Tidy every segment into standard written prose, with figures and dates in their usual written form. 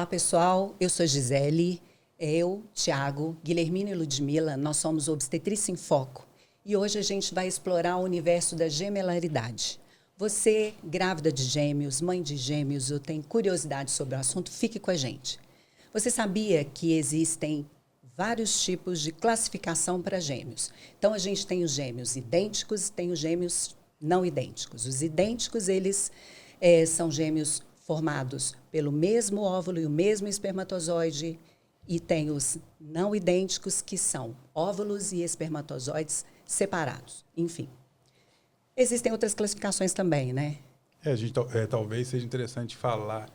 Olá, pessoal. Eu sou Gisele. Eu, Tiago, Guilhermina e Ludmila, nós somos Obstetrícia em Foco. E hoje a gente vai explorar o universo da gemelaridade. Você, grávida de gêmeos, mãe de gêmeos, ou tem curiosidade sobre o assunto, fique com a gente. Você sabia que existem vários tipos de classificação para gêmeos? Então, a gente tem os gêmeos idênticos e tem os gêmeos não idênticos. Os idênticos, eles são gêmeos formados pelo mesmo óvulo e o mesmo espermatozoide, e tem os não idênticos, que são óvulos e espermatozoides separados. Enfim. Existem outras classificações também, né? Talvez seja interessante falar,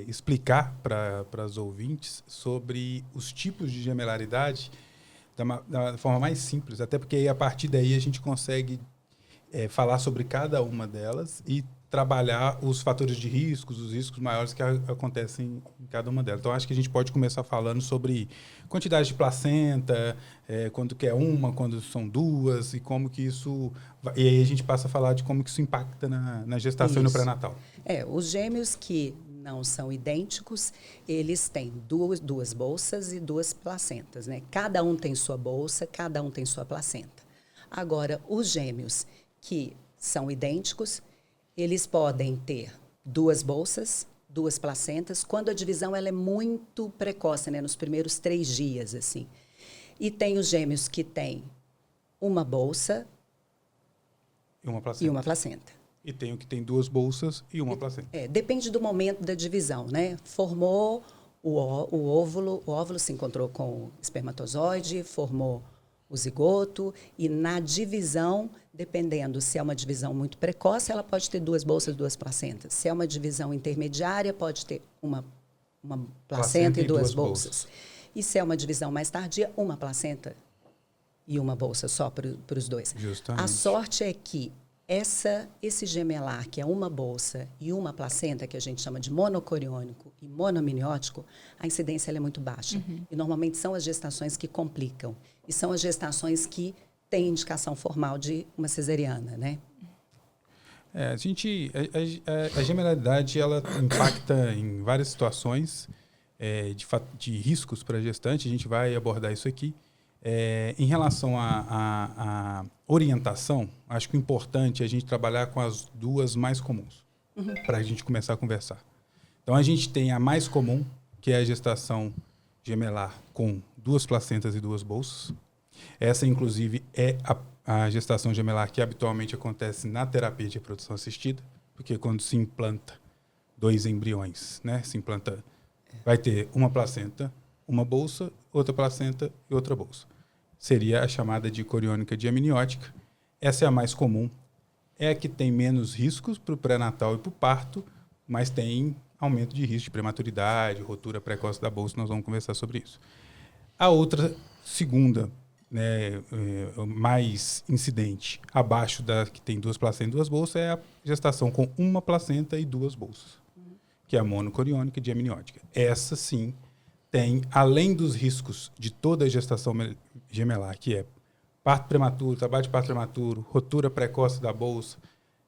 explicar para os ouvintes sobre os tipos de gemelaridade da forma mais simples, até porque aí, a partir daí a gente consegue falar sobre cada uma delas e trabalhar os fatores de riscos, os riscos maiores que acontecem em cada uma delas. Então, acho que a gente pode começar falando sobre quantidade de placenta, quando que é uma, quando são duas, e como que isso... E aí a gente passa a falar de como que isso impacta na gestação e no pré-natal. Os gêmeos que não são idênticos, eles têm duas bolsas e duas placentas, né? Cada um tem sua bolsa, cada um tem sua placenta. Agora, os gêmeos que são idênticos, eles podem ter duas bolsas, duas placentas, quando a divisão ela é muito precoce, né, nos primeiros 3 dias, assim. E tem os gêmeos que têm uma bolsa e uma placenta. E tem o que tem duas bolsas e uma placenta. Depende do momento da divisão, né? Formou o óvulo se encontrou com o espermatozoide, formou o zigoto, e na divisão, dependendo se é uma divisão muito precoce, ela pode ter duas bolsas, duas placentas. Se é uma divisão intermediária, pode ter uma placenta e duas bolsas. E se é uma divisão mais tardia, uma placenta e uma bolsa só para os dois. Justamente. A sorte é que esse gemelar, que é uma bolsa e uma placenta, que a gente chama de monocoriônico e monoamniótico, a incidência ela é muito baixa. Uhum. E normalmente são as gestações que complicam. E são as gestações que têm indicação formal de uma cesariana, né? A gemelaridade, ela impacta em várias situações de riscos para a gestante. A gente vai abordar isso aqui. Em relação à orientação, acho que o importante é a gente trabalhar com as duas mais comuns, para a gente começar a conversar. Então, a gente tem a mais comum, que é a gestação gemelar com duas placentas e duas bolsas. Essa, inclusive, é a gestação gemelar que habitualmente acontece na terapia de reprodução assistida, porque quando se implanta 2 embriões, né, vai ter uma placenta, uma bolsa, outra placenta e outra bolsa. Seria a chamada de coriônica diamniótica. Essa é a mais comum. É a que tem menos riscos para o pré-natal e para o parto, mas tem aumento de risco de prematuridade, rotura precoce da bolsa. Nós vamos conversar sobre isso. A outra, segunda, né, mais incidente, abaixo da que tem duas placentas e duas bolsas, é a gestação com uma placenta e duas bolsas, que é a monocoriônica diamniótica. Essa, sim, tem, além dos riscos de toda a gestação gemelar, que é parto prematuro, trabalho de parto prematuro, rotura precoce da bolsa,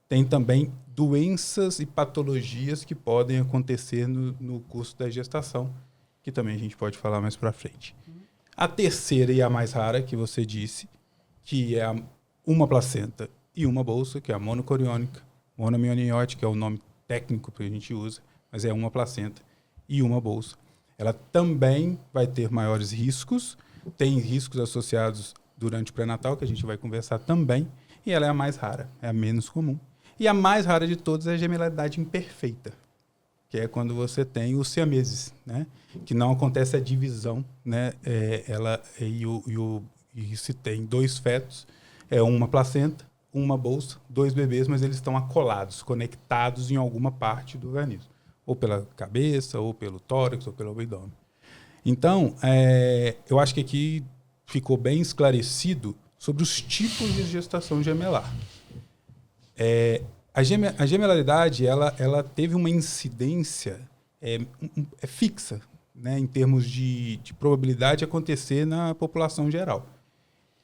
tem também doenças e patologias que podem acontecer no curso da gestação, que também a gente pode falar mais para frente. A terceira e a mais rara, que você disse, que é uma placenta e uma bolsa, que é a monocoriônica, monoamniótica é o nome técnico que a gente usa, mas é uma placenta e uma bolsa. Ela também vai ter maiores riscos, tem riscos associados durante o pré-natal, que a gente vai conversar também, e ela é a mais rara, é a menos comum. E a mais rara de todas é a gemelaridade imperfeita, que é quando você tem os siameses, né? Que não acontece a divisão, né? E se tem 2 fetos, é uma placenta, uma bolsa, 2 bebês, mas eles estão acolados, conectados em alguma parte do organismo. Ou pela cabeça, ou pelo tórax, ou pelo abdômen. Então, eu acho que aqui ficou bem esclarecido sobre os tipos de gestação gemelar. A gemelaridade, ela teve uma incidência fixa, né, em termos de probabilidade de acontecer na população geral.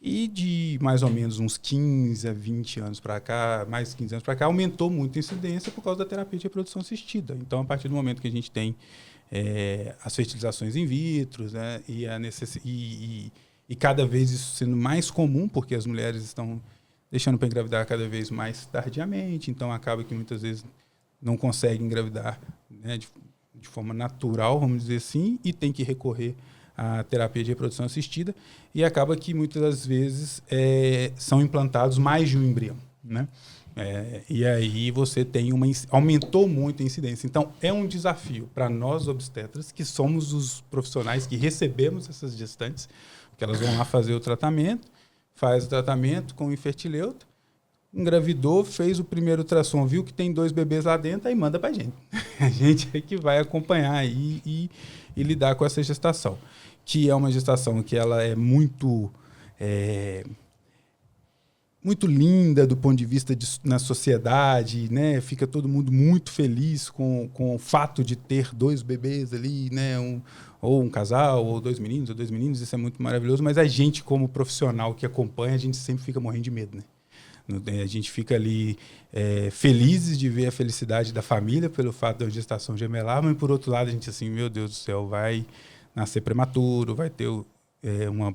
E de mais ou menos uns 15 a 20 anos para cá, mais 15 anos para cá, aumentou muito a incidência por causa da terapia de reprodução assistida. Então, a partir do momento que a gente tem as fertilizações in vitro, né? E cada vez isso sendo mais comum, porque as mulheres estão deixando para engravidar cada vez mais tardiamente, então acaba que muitas vezes não consegue engravidar, né, de forma natural, vamos dizer assim, e tem que recorrer à terapia de reprodução assistida, e acaba que muitas das vezes são implantados mais de um embrião, né? E aí você tem aumentou muito a incidência. Então, é um desafio para nós obstetras, que somos os profissionais que recebemos essas gestantes, que elas vão lá fazer o tratamento, faz o tratamento com o infertileuta, engravidou, fez o primeiro ultrassom, viu que tem 2 bebês lá dentro, aí manda para a gente. A gente é que vai acompanhar aí e lidar com essa gestação, que é uma gestação que ela é muito linda do ponto de vista na sociedade, né? Fica todo mundo muito feliz com o fato de ter 2 bebês ali, né? Ou um casal, ou 2 meninos, ou 2 meninos, isso é muito maravilhoso, mas a gente, como profissional que acompanha, a gente sempre fica morrendo de medo, né? A gente fica ali felizes de ver a felicidade da família pelo fato da gestação gemelar, mas por outro lado a gente assim, meu Deus do céu, vai nascer prematuro, vai ter uma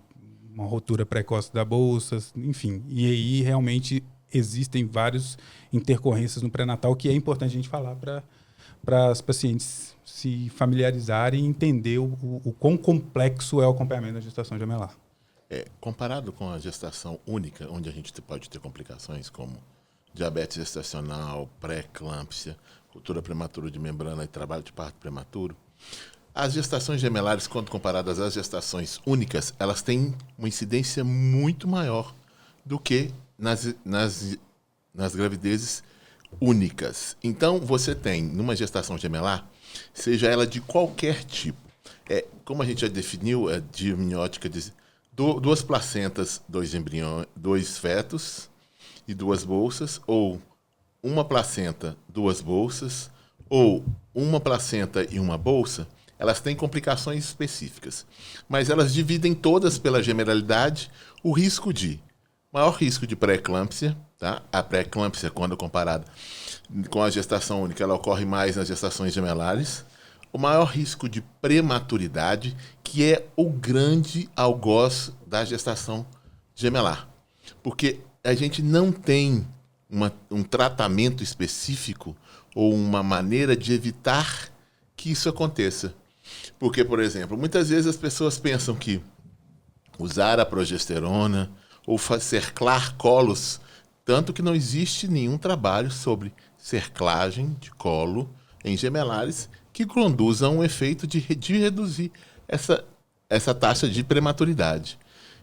rotura precoce da bolsa, enfim. E aí realmente existem várias intercorrências no pré-natal que é importante a gente falar para as pacientes se familiarizarem e entender o quão complexo é o acompanhamento da gestação gemelar. Comparado com a gestação única, onde a gente pode ter complicações como diabetes gestacional, pré-eclâmpsia, ruptura prematura de membrana e trabalho de parto prematuro, as gestações gemelares, quando comparadas às gestações únicas, elas têm uma incidência muito maior do que nas gravidezes únicas. Então, você tem, numa gestação gemelar, seja ela de qualquer tipo, como a gente já definiu, a diamniótica diz 2 placentas, 2 embriões, 2 fetos e 2 bolsas, ou uma placenta, 2 bolsas, ou uma placenta e uma bolsa, elas têm complicações específicas. Mas elas dividem todas pela gemelalidade o maior risco de pré-eclâmpsia, tá? A pré-eclâmpsia, quando comparada com a gestação única, ela ocorre mais nas gestações gemelares. O maior risco de prematuridade, que é o grande algoz da gestação gemelar. Porque a gente não tem um tratamento específico ou uma maneira de evitar que isso aconteça. Porque, por exemplo, muitas vezes as pessoas pensam que usar a progesterona ou cerclar colos, tanto que não existe nenhum trabalho sobre cerclagem de colo em gemelares que conduza a um efeito de reduzir essa taxa de prematuridade.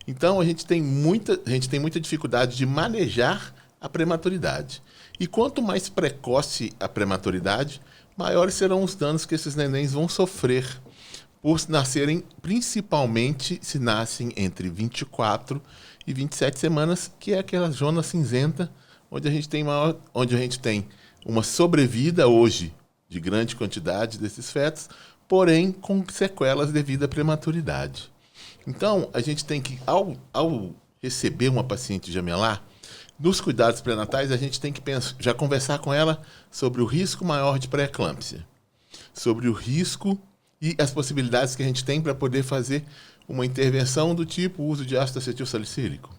Então, a gente tem muita dificuldade de manejar a prematuridade. E quanto mais precoce a prematuridade, maiores serão os danos que esses nenéns vão sofrer por nascerem, principalmente se nascem entre 24 e 27 semanas, que é aquela zona cinzenta onde a gente tem uma sobrevida hoje de grande quantidade desses fetos, porém com sequelas devido à prematuridade. Então, a gente tem que, ao receber uma paciente gemelar, nos cuidados pré-natais, a gente tem que já conversar com ela sobre o risco maior de pré-eclâmpsia, sobre o risco e as possibilidades que a gente tem para poder fazer uma intervenção do tipo uso de ácido acetilsalicílico.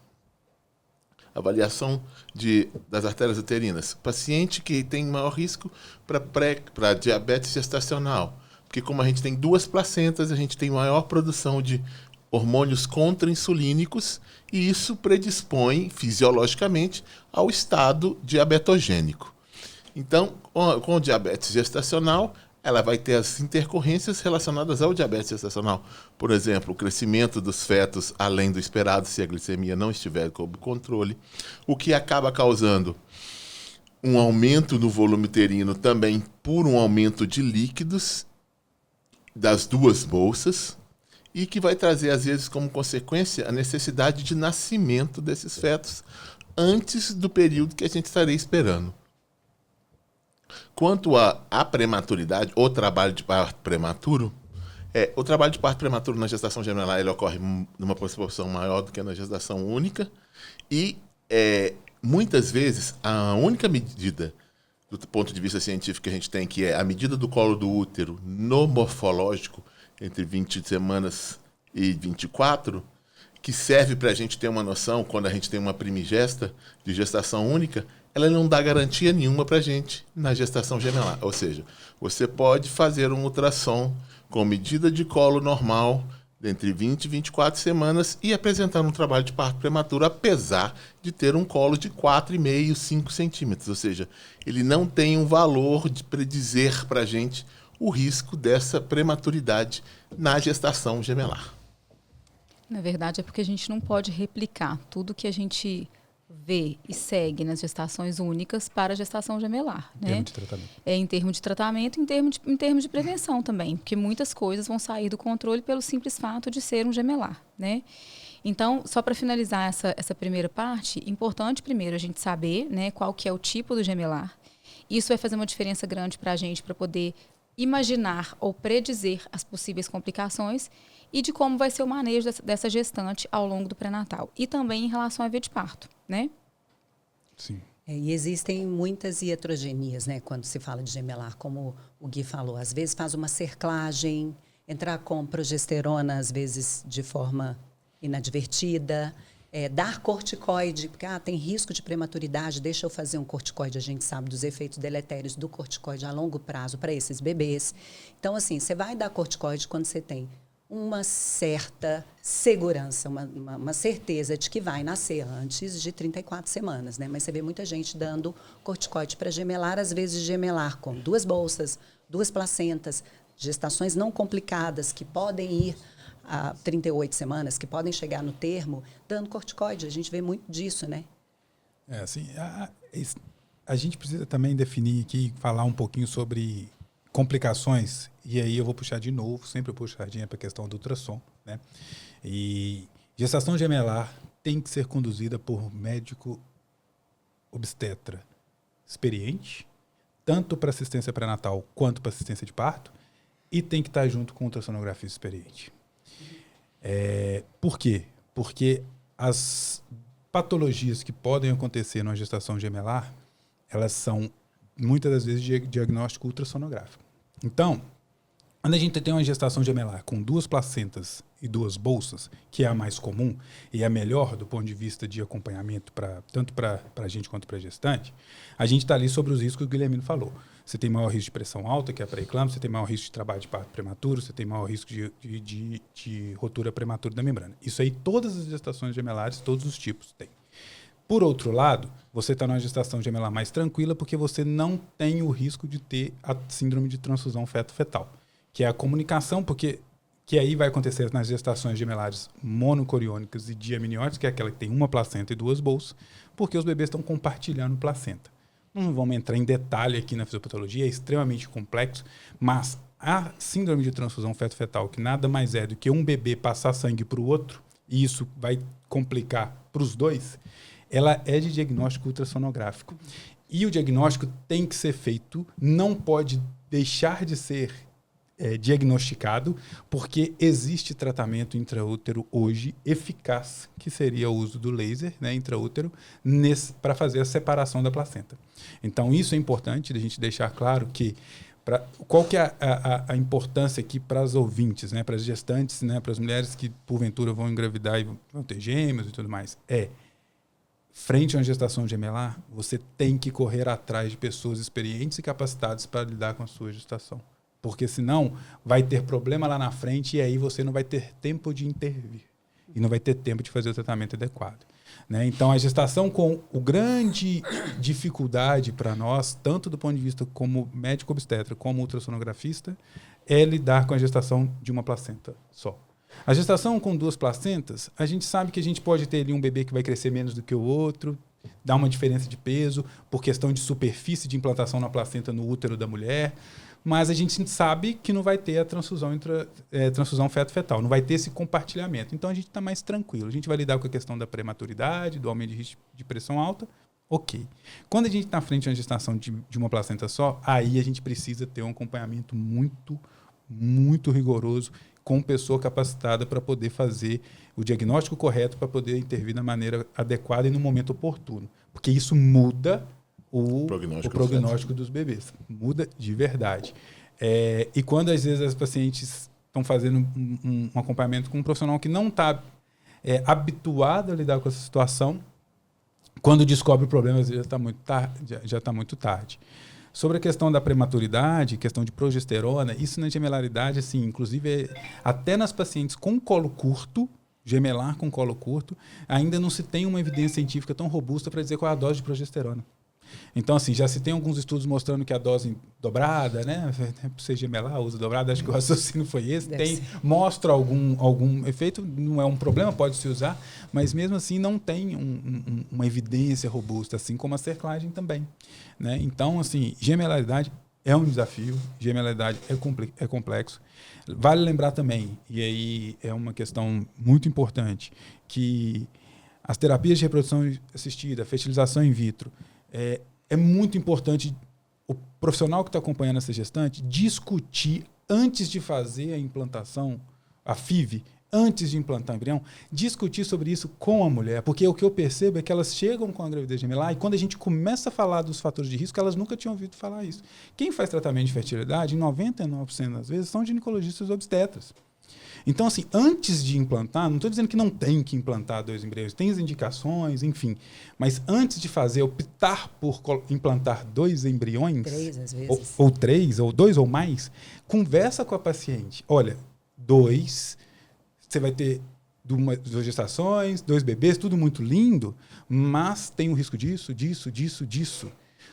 Avaliação das artérias uterinas. Paciente que tem maior risco para diabetes gestacional. Porque como a gente tem 2 placentas, a gente tem maior produção de hormônios contra-insulínicos e isso predispõe fisiologicamente ao estado diabetogênico. Então, com o diabetes gestacional, ela vai ter as intercorrências relacionadas ao diabetes gestacional. Por exemplo, o crescimento dos fetos além do esperado se a glicemia não estiver sob controle, o que acaba causando um aumento no volume uterino também por um aumento de líquidos das 2 bolsas e que vai trazer, às vezes, como consequência, a necessidade de nascimento desses fetos antes do período que a gente estaria esperando. Quanto à prematuridade, o trabalho de parto prematuro, o trabalho de parto prematuro na gestação gemelar ele ocorre numa proporção maior do que na gestação única e, muitas vezes, a única medida do ponto de vista científico que a gente tem, que é a medida do colo do útero no morfológico, entre 20 semanas e 24, que serve para a gente ter uma noção, quando a gente tem uma primigesta de gestação única, ela não dá garantia nenhuma para a gente na gestação gemelar. Ou seja, você pode fazer um ultrassom com medida de colo normal, entre 20 e 24 semanas, e apresentar um trabalho de parto prematuro, apesar de ter um colo de 4,5, 5 centímetros. Ou seja, ele não tem um valor de predizer para a gente o risco dessa prematuridade na gestação gemelar. Na verdade, é porque a gente não pode replicar tudo que a gente vê e segue nas gestações únicas para a gestação gemelar. Em termos de tratamento. Em termos de tratamento, em termos de prevenção também, porque muitas coisas vão sair do controle pelo simples fato de ser um gemelar, né? Então, só para finalizar essa primeira parte, importante primeiro a gente saber, né, qual que é o tipo do gemelar. Isso vai fazer uma diferença grande para a gente, para poder imaginar ou predizer as possíveis complicações e de como vai ser o manejo dessa gestante ao longo do pré-natal. E também em relação à via de parto, né? Sim. E existem muitas iatrogenias, né? Quando se fala de gemelar, como o Gui falou. Às vezes faz uma cerclagem, entrar com progesterona, às vezes de forma inadvertida, dar corticoide, porque tem risco de prematuridade, deixa eu fazer um corticoide. A gente sabe dos efeitos deletérios do corticoide a longo prazo para esses bebês. Então, assim, você vai dar corticoide quando você tem uma certa segurança, uma certeza de que vai nascer antes de 34 semanas, né? Mas você vê muita gente dando corticoide para gemelar, às vezes gemelar com 2 bolsas, 2 placentas, gestações não complicadas que podem ir a 38 semanas, que podem chegar no termo, dando corticoide. A gente vê muito disso, né? Assim, a gente precisa também definir aqui, falar um pouquinho sobre complicações, e aí eu vou puxar de novo, sempre eu puxo sardinha para a questão do ultrassom, né? E gestação gemelar tem que ser conduzida por médico obstetra experiente, tanto para assistência pré-natal quanto para assistência de parto, e tem que estar junto com ultrassonografista experiente. Por quê? Porque as patologias que podem acontecer numa gestação gemelar, elas são muitas das vezes de diagnóstico ultrassonográfico. Então, quando a gente tem uma gestação gemelar com 2 placentas e 2 bolsas, que é a mais comum e a melhor do ponto de vista de acompanhamento tanto para a gente quanto para a gestante, a gente está ali sobre os riscos que o Guilhermino falou. Você tem maior risco de pressão alta, que é a pré-eclâmpsia, você tem maior risco de trabalho de parto prematuro, você tem maior risco de rotura prematura da membrana. Isso aí, todas as gestações gemelares, todos os tipos têm. Por outro lado, você está numa gestação gemelar mais tranquila porque você não tem o risco de ter a síndrome de transfusão feto-fetal, que é a comunicação, que aí vai acontecer nas gestações gemelares monocoriônicas e diamnióticas, que é aquela que tem uma placenta e 2 bolsas, porque os bebês estão compartilhando placenta. Não vamos entrar em detalhe aqui na fisiopatologia, é extremamente complexo, mas a síndrome de transfusão feto-fetal, que nada mais é do que um bebê passar sangue para o outro, e isso vai complicar para os dois, ela é de diagnóstico ultrassonográfico. E o diagnóstico tem que ser feito, não pode deixar de ser diagnosticado, porque existe tratamento intraútero hoje eficaz, que seria o uso do laser, né, intraútero, para fazer a separação da placenta. Então, isso é importante a gente deixar claro que qual que é a importância aqui para as ouvintes, né, para as gestantes, né, para as mulheres que porventura vão engravidar e vão ter gêmeos e tudo mais, frente a uma gestação gemelar, você tem que correr atrás de pessoas experientes e capacitadas para lidar com a sua gestação. Porque senão vai ter problema lá na frente e aí você não vai ter tempo de intervir. E não vai ter tempo de fazer o tratamento adequado. Né? Então, a gestação com o grande dificuldade para nós, tanto do ponto de vista como médico obstetra, como ultrassonografista, é lidar com a gestação de uma placenta só. A gestação com 2 placentas, a gente sabe que a gente pode ter ali um bebê que vai crescer menos do que o outro, dá uma diferença de peso por questão de superfície de implantação na placenta no útero da mulher, mas a gente sabe que não vai ter a transfusão feto-fetal, não vai ter esse compartilhamento. Então, a gente está mais tranquilo. A gente vai lidar com a questão da prematuridade, do aumento de risco de pressão alta, ok. Quando a gente está na frente de uma gestação de uma placenta só, aí a gente precisa ter um acompanhamento muito, muito rigoroso, com pessoa capacitada para poder fazer o diagnóstico correto, para poder intervir da maneira adequada e no momento oportuno. Porque isso muda o prognóstico dos bebês. Muda de verdade. E quando, às vezes, as pacientes estão fazendo um acompanhamento com um profissional que não está habituado a lidar com essa situação, quando descobre o problema, às vezes já está muito tarde. Sobre a questão da prematuridade, questão de progesterona, isso na gemelaridade, assim, inclusive até nas pacientes com colo curto, gemelar com colo curto, ainda não se tem uma evidência científica tão robusta para dizer qual é a dose de progesterona. Então, assim, já se tem alguns estudos mostrando que a dose dobrada, né? Para você gemelar, uso dobrado, acho que o raciocínio foi esse. Mostra algum efeito, não é um problema, pode se usar, mas mesmo assim não tem uma evidência robusta, assim como a cerclagem também. Né? Então, assim, gemelaridade é um desafio, gemelaridade é complexo. Vale lembrar também, e aí é uma questão muito importante, que as terapias de reprodução assistida, fertilização in vitro, é muito importante o profissional que está acompanhando essa gestante discutir antes de fazer a implantação, a FIV, antes de implantar o embrião, discutir sobre isso com a mulher, porque o que eu percebo é que elas chegam com a gravidez gemelar e quando a gente começa a falar dos fatores de risco, elas nunca tinham ouvido falar isso. Quem faz tratamento de fertilidade, em 99% das vezes, são ginecologistas obstetras. Então, assim, antes de implantar, não estou dizendo que não tem que implantar 2 embriões, tem as indicações, enfim, mas antes de optar por implantar 2 embriões, 3 às vezes, ou 3, ou 2 ou mais, conversa com a paciente. Olha, 2, você vai ter 2 gestações, 2 bebês, tudo muito lindo, mas tem um risco disso.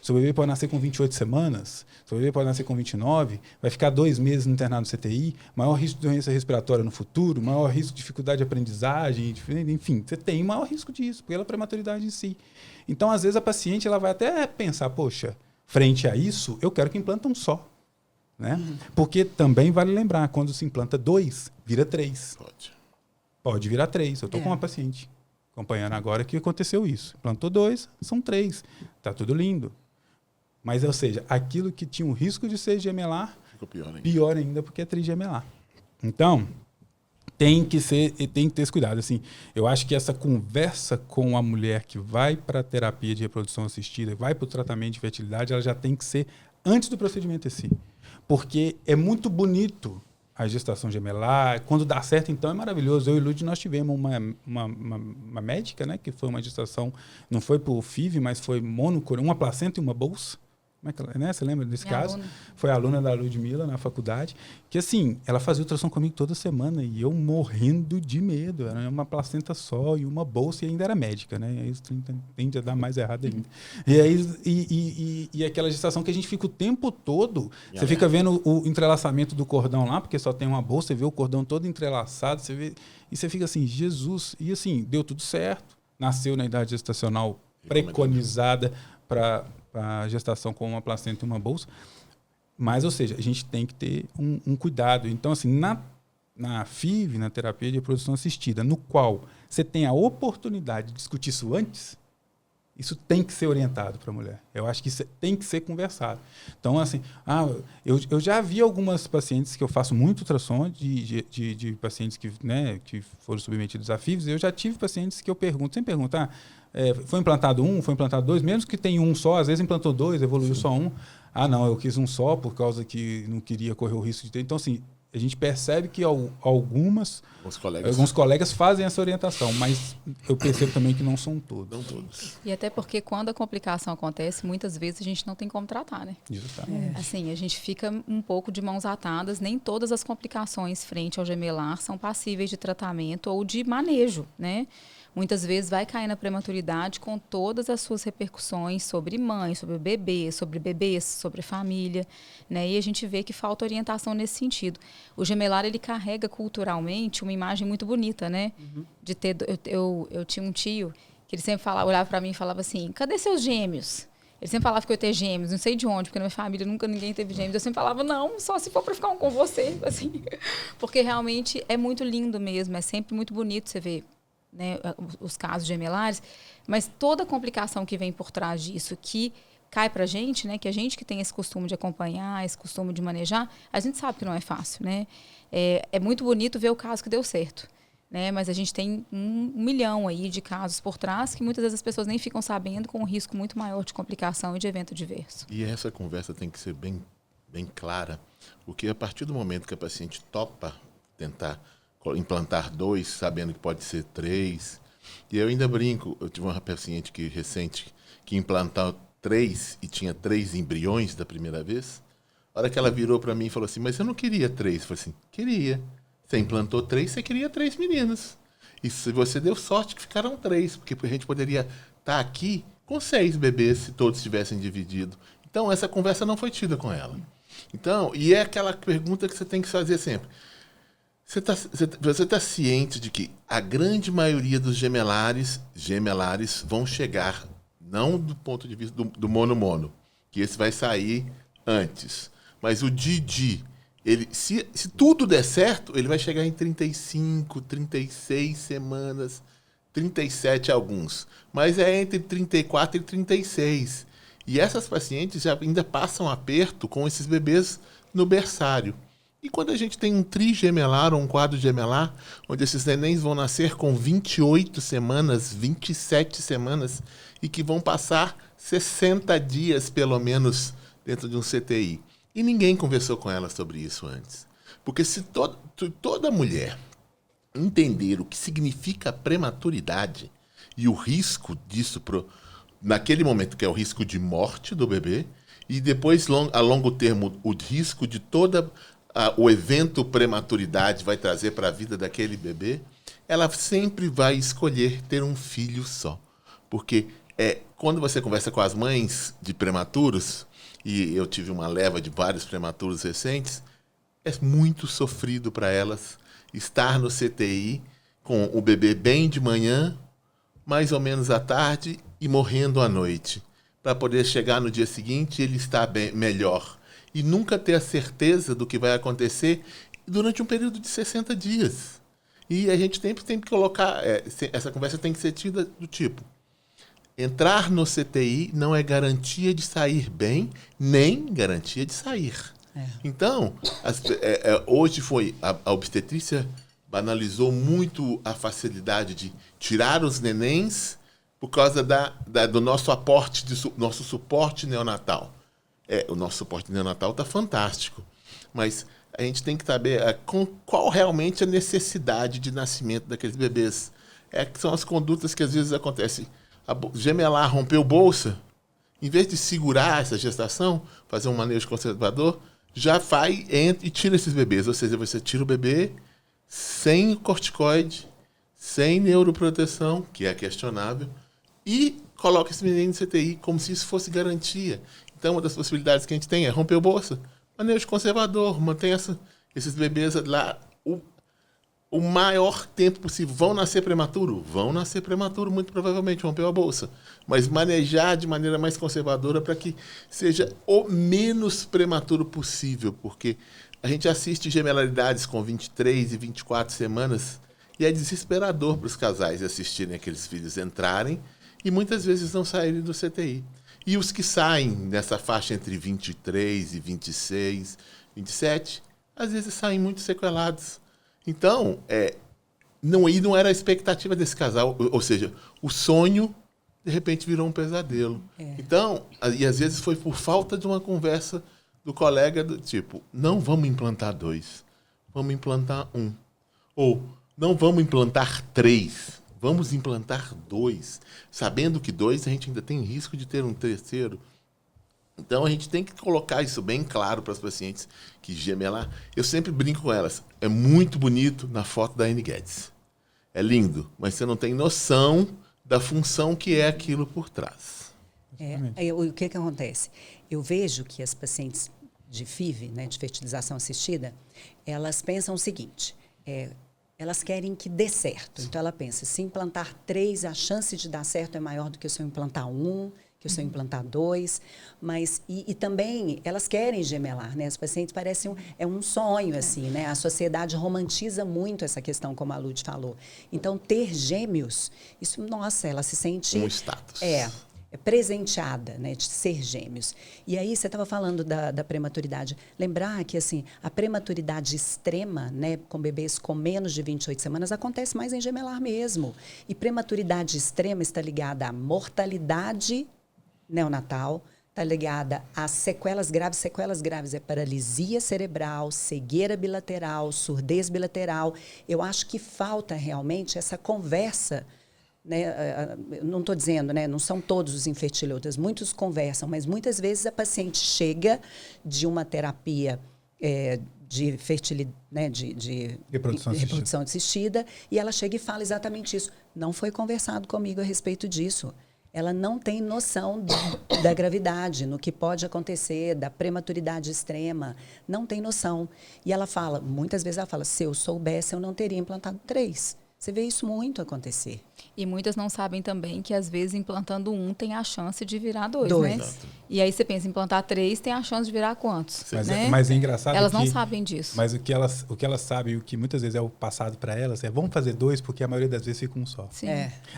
Seu bebê pode nascer com 28 semanas, seu bebê pode nascer com 29, vai ficar 2 meses no internado do CTI, maior risco de doença respiratória no futuro, maior risco de dificuldade de aprendizagem, enfim, você tem maior risco disso, pela prematuridade em si. Então, às vezes, a paciente ela vai até pensar, poxa, frente a isso, eu quero que implanta um só. Né? Porque também vale lembrar, quando se implanta 2, vira 3. Pode virar 3. Eu estou com uma paciente acompanhando agora que aconteceu isso. Implantou 2, são 3. Está tudo lindo. Mas, ou seja, aquilo que tinha o risco de ser gemelar, ficou pior ainda porque é trigemelar. Então, tem que ter esse cuidado. Assim, eu acho que essa conversa com a mulher que vai para a terapia de reprodução assistida, vai para o tratamento de fertilidade, ela já tem que ser antes do procedimento em si. Porque é muito bonito a gestação gemelar. Quando dá certo, então, é maravilhoso. Eu e o Lud, nós tivemos uma médica, né, que foi uma gestação, não foi por FIV, mas foi uma placenta e uma bolsa. Né? Você lembra desse caso? Aluna. Foi aluna da Ludmilla na faculdade, que assim, ela fazia ultrassom comigo toda semana e eu morrendo de medo. Era uma placenta só e uma bolsa e ainda era médica, né? Aí isso tende a dar mais errado ainda. E aí, e aquela gestação que a gente fica o tempo todo, você fica vendo o entrelaçamento do cordão lá, porque só tem uma bolsa, você vê o cordão todo entrelaçado, você vê, e você fica assim, Jesus. E assim, deu tudo certo. Nasceu na idade gestacional preconizada para a gestação com uma placenta e uma bolsa. Mas, ou seja, a gente tem que ter um cuidado. Então, assim, na FIV, na terapia de reprodução assistida, no qual você tem a oportunidade de discutir isso antes, isso tem que ser orientado para a mulher. Eu acho que isso tem que ser conversado. Então, assim, eu já vi algumas pacientes que eu faço muito ultrassom de pacientes que, né, que foram submetidos a FIVs. Eu já tive pacientes que eu pergunto, sempre pergunto, foi implantado 1, foi implantado 2, mesmo que tenha um só, às vezes implantou 2, evoluiu só 1. Não, eu quis um só por causa que não queria correr o risco de ter. Então, assim, a gente percebe que alguns colegas fazem essa orientação, mas eu percebo também que não são todos. Não todos. E até porque quando a complicação acontece, muitas vezes a gente não tem como tratar, né? Exatamente. Assim, a gente fica um pouco de mãos atadas, nem todas as complicações frente ao gemelar são passíveis de tratamento ou de manejo, né? Muitas vezes vai cair na prematuridade com todas as suas repercussões sobre mãe, sobre bebês, sobre família, né? E a gente vê que falta orientação nesse sentido. O gemelar, ele carrega culturalmente uma imagem muito bonita, né? De ter, eu tinha um tio que ele sempre olhava para mim e falava assim, cadê seus gêmeos? Ele sempre falava que eu ia ter gêmeos, não sei de onde, porque na minha família nunca ninguém teve gêmeos. Eu sempre falava, não, só se for para ficar um com você, assim. Porque realmente é muito lindo mesmo, é sempre muito bonito você ver, né, os casos gemelares, mas toda a complicação que vem por trás disso, que cai para a gente, né, que a gente que tem esse costume de acompanhar, esse costume de manejar, a gente sabe que não é fácil, né? É muito bonito ver o caso que deu certo, né? Mas a gente tem 1 milhão aí de casos por trás que muitas vezes as pessoas nem ficam sabendo, com um risco muito maior de complicação e de evento adverso. E essa conversa tem que ser bem clara, porque a partir do momento que a paciente topa tentar implantar 2, sabendo que pode ser 3, e eu ainda brinco, eu tive uma paciente recente que implantou 3 e tinha 3 embriões da primeira vez. A hora que ela virou para mim e falou assim, mas eu não queria 3. Eu falei assim, queria. Você implantou 3, você queria 3 meninas. E se você deu sorte que ficaram 3, porque a gente poderia estar aqui com 6 bebês se todos tivessem dividido. Então, essa conversa não foi tida com ela. Então, e é aquela pergunta que você tem que fazer sempre. Você está ciente de que a grande maioria dos gemelares vão chegar, não do ponto de vista do mono-mono, que esse vai sair antes, mas o Didi, se tudo der certo, ele vai chegar em 35, 36 semanas, 37 alguns, mas é entre 34 e 36. E essas pacientes já ainda passam aperto com esses bebês no berçário. E quando a gente tem um trigemelar ou um quadro gemelar, onde esses nenéns vão nascer com 28 semanas, 27 semanas, e que vão passar 60 dias, pelo menos, dentro de um CTI. E ninguém conversou com ela sobre isso antes. Porque se toda mulher entender o que significa prematuridade e o risco disso naquele momento, que é o risco de morte do bebê, e depois, a longo termo, o risco de o evento prematuridade vai trazer para a vida daquele bebê, ela sempre vai escolher ter um filho só. Porque quando você conversa com as mães de prematuros, e eu tive uma leva de vários prematuros recentes, é muito sofrido para elas estar no CTI com o bebê bem de manhã, mais ou menos à tarde e morrendo à noite, para poder chegar no dia seguinte e ele estar melhor. E nunca ter a certeza do que vai acontecer durante um período de 60 dias. E a gente sempre tem que colocar, essa conversa tem que ser tida do tipo, entrar no CTI não é garantia de sair bem, nem garantia de sair. Então, hoje a obstetrícia banalizou muito a facilidade de tirar os nenéns por causa do nosso aporte, nosso suporte neonatal. O nosso suporte neonatal está fantástico, mas a gente tem que saber qual realmente a necessidade de nascimento daqueles bebês. São as condutas que às vezes acontecem. A gemelar rompeu bolsa, em vez de segurar essa gestação, fazer um manejo conservador, já vai e tira esses bebês. Ou seja, você tira o bebê sem corticoide, sem neuroproteção, que é questionável, e coloca esse menino no CTI como se isso fosse garantia. Então, uma das possibilidades que a gente tem é romper o bolsa, manejo conservador, mantém esses bebês lá o maior tempo possível. Vão nascer prematuro? Vão nascer prematuro, muito provavelmente, rompeu a bolsa. Mas manejar de maneira mais conservadora para que seja o menos prematuro possível, porque a gente assiste gemelaridades com 23 e 24 semanas e é desesperador para os casais assistirem aqueles filhos entrarem e muitas vezes não saírem do CTI. E os que saem nessa faixa entre 23 e 26, 27, às vezes saem muito sequelados. Então, não era a expectativa desse casal, ou seja, o sonho, de repente, virou um pesadelo. Então, e às vezes foi por falta de uma conversa do colega do tipo, não vamos implantar 2, vamos implantar 1. Ou, não vamos implantar 3, vamos implantar 2, sabendo que 2 a gente ainda tem risco de ter um terceiro. Então, a gente tem que colocar isso bem claro para as pacientes que gemelar. Eu sempre brinco com elas. É muito bonito na foto da Anne Guedes. É lindo, mas você não tem noção da função que é aquilo por trás. O que acontece? Eu vejo que as pacientes de FIV, né, de fertilização assistida, elas pensam o seguinte, elas querem que dê certo. Então, ela pensa, se implantar 3, a chance de dar certo é maior do que se eu implantar 1, que se eu implantar 2, mas e também elas querem gemelar, né? As pacientes parecem um sonho assim, né? A sociedade romantiza muito essa questão, como a Lud falou. Então ter gêmeos, isso, nossa, ela se sente um status. presenteada, né, de ser gêmeos. E aí você estava falando da prematuridade. Lembrar que assim, a prematuridade extrema, né, com bebês com menos de 28 semanas, acontece mais em gemelar mesmo. E prematuridade extrema está ligada à mortalidade neonatal, está ligada a sequelas graves. Sequelas graves é paralisia cerebral, cegueira bilateral, surdez bilateral. Eu acho que falta realmente essa conversa, né? Não estou dizendo, né? Não são todos os infertiliotas, muitos conversam, mas muitas vezes a paciente chega de uma terapia de fertilidade, né? de reprodução assistida, e ela chega e fala exatamente isso. Não foi conversado comigo a respeito disso. Ela não tem noção da gravidade, no que pode acontecer, da prematuridade extrema, não tem noção. E ela fala, muitas vezes ela fala, se eu soubesse, eu não teria implantado 3. Você vê isso muito acontecer. E muitas não sabem também que, às vezes, implantando 1 tem a chance de virar 2, né? Exato. E aí você pensa, implantar 3 tem a chance de virar quantos? Mas é engraçado elas não sabem disso. Mas o que elas sabem, o que muitas vezes é o passado para elas, é vamos fazer 2, porque a maioria das vezes fica um só. Sim.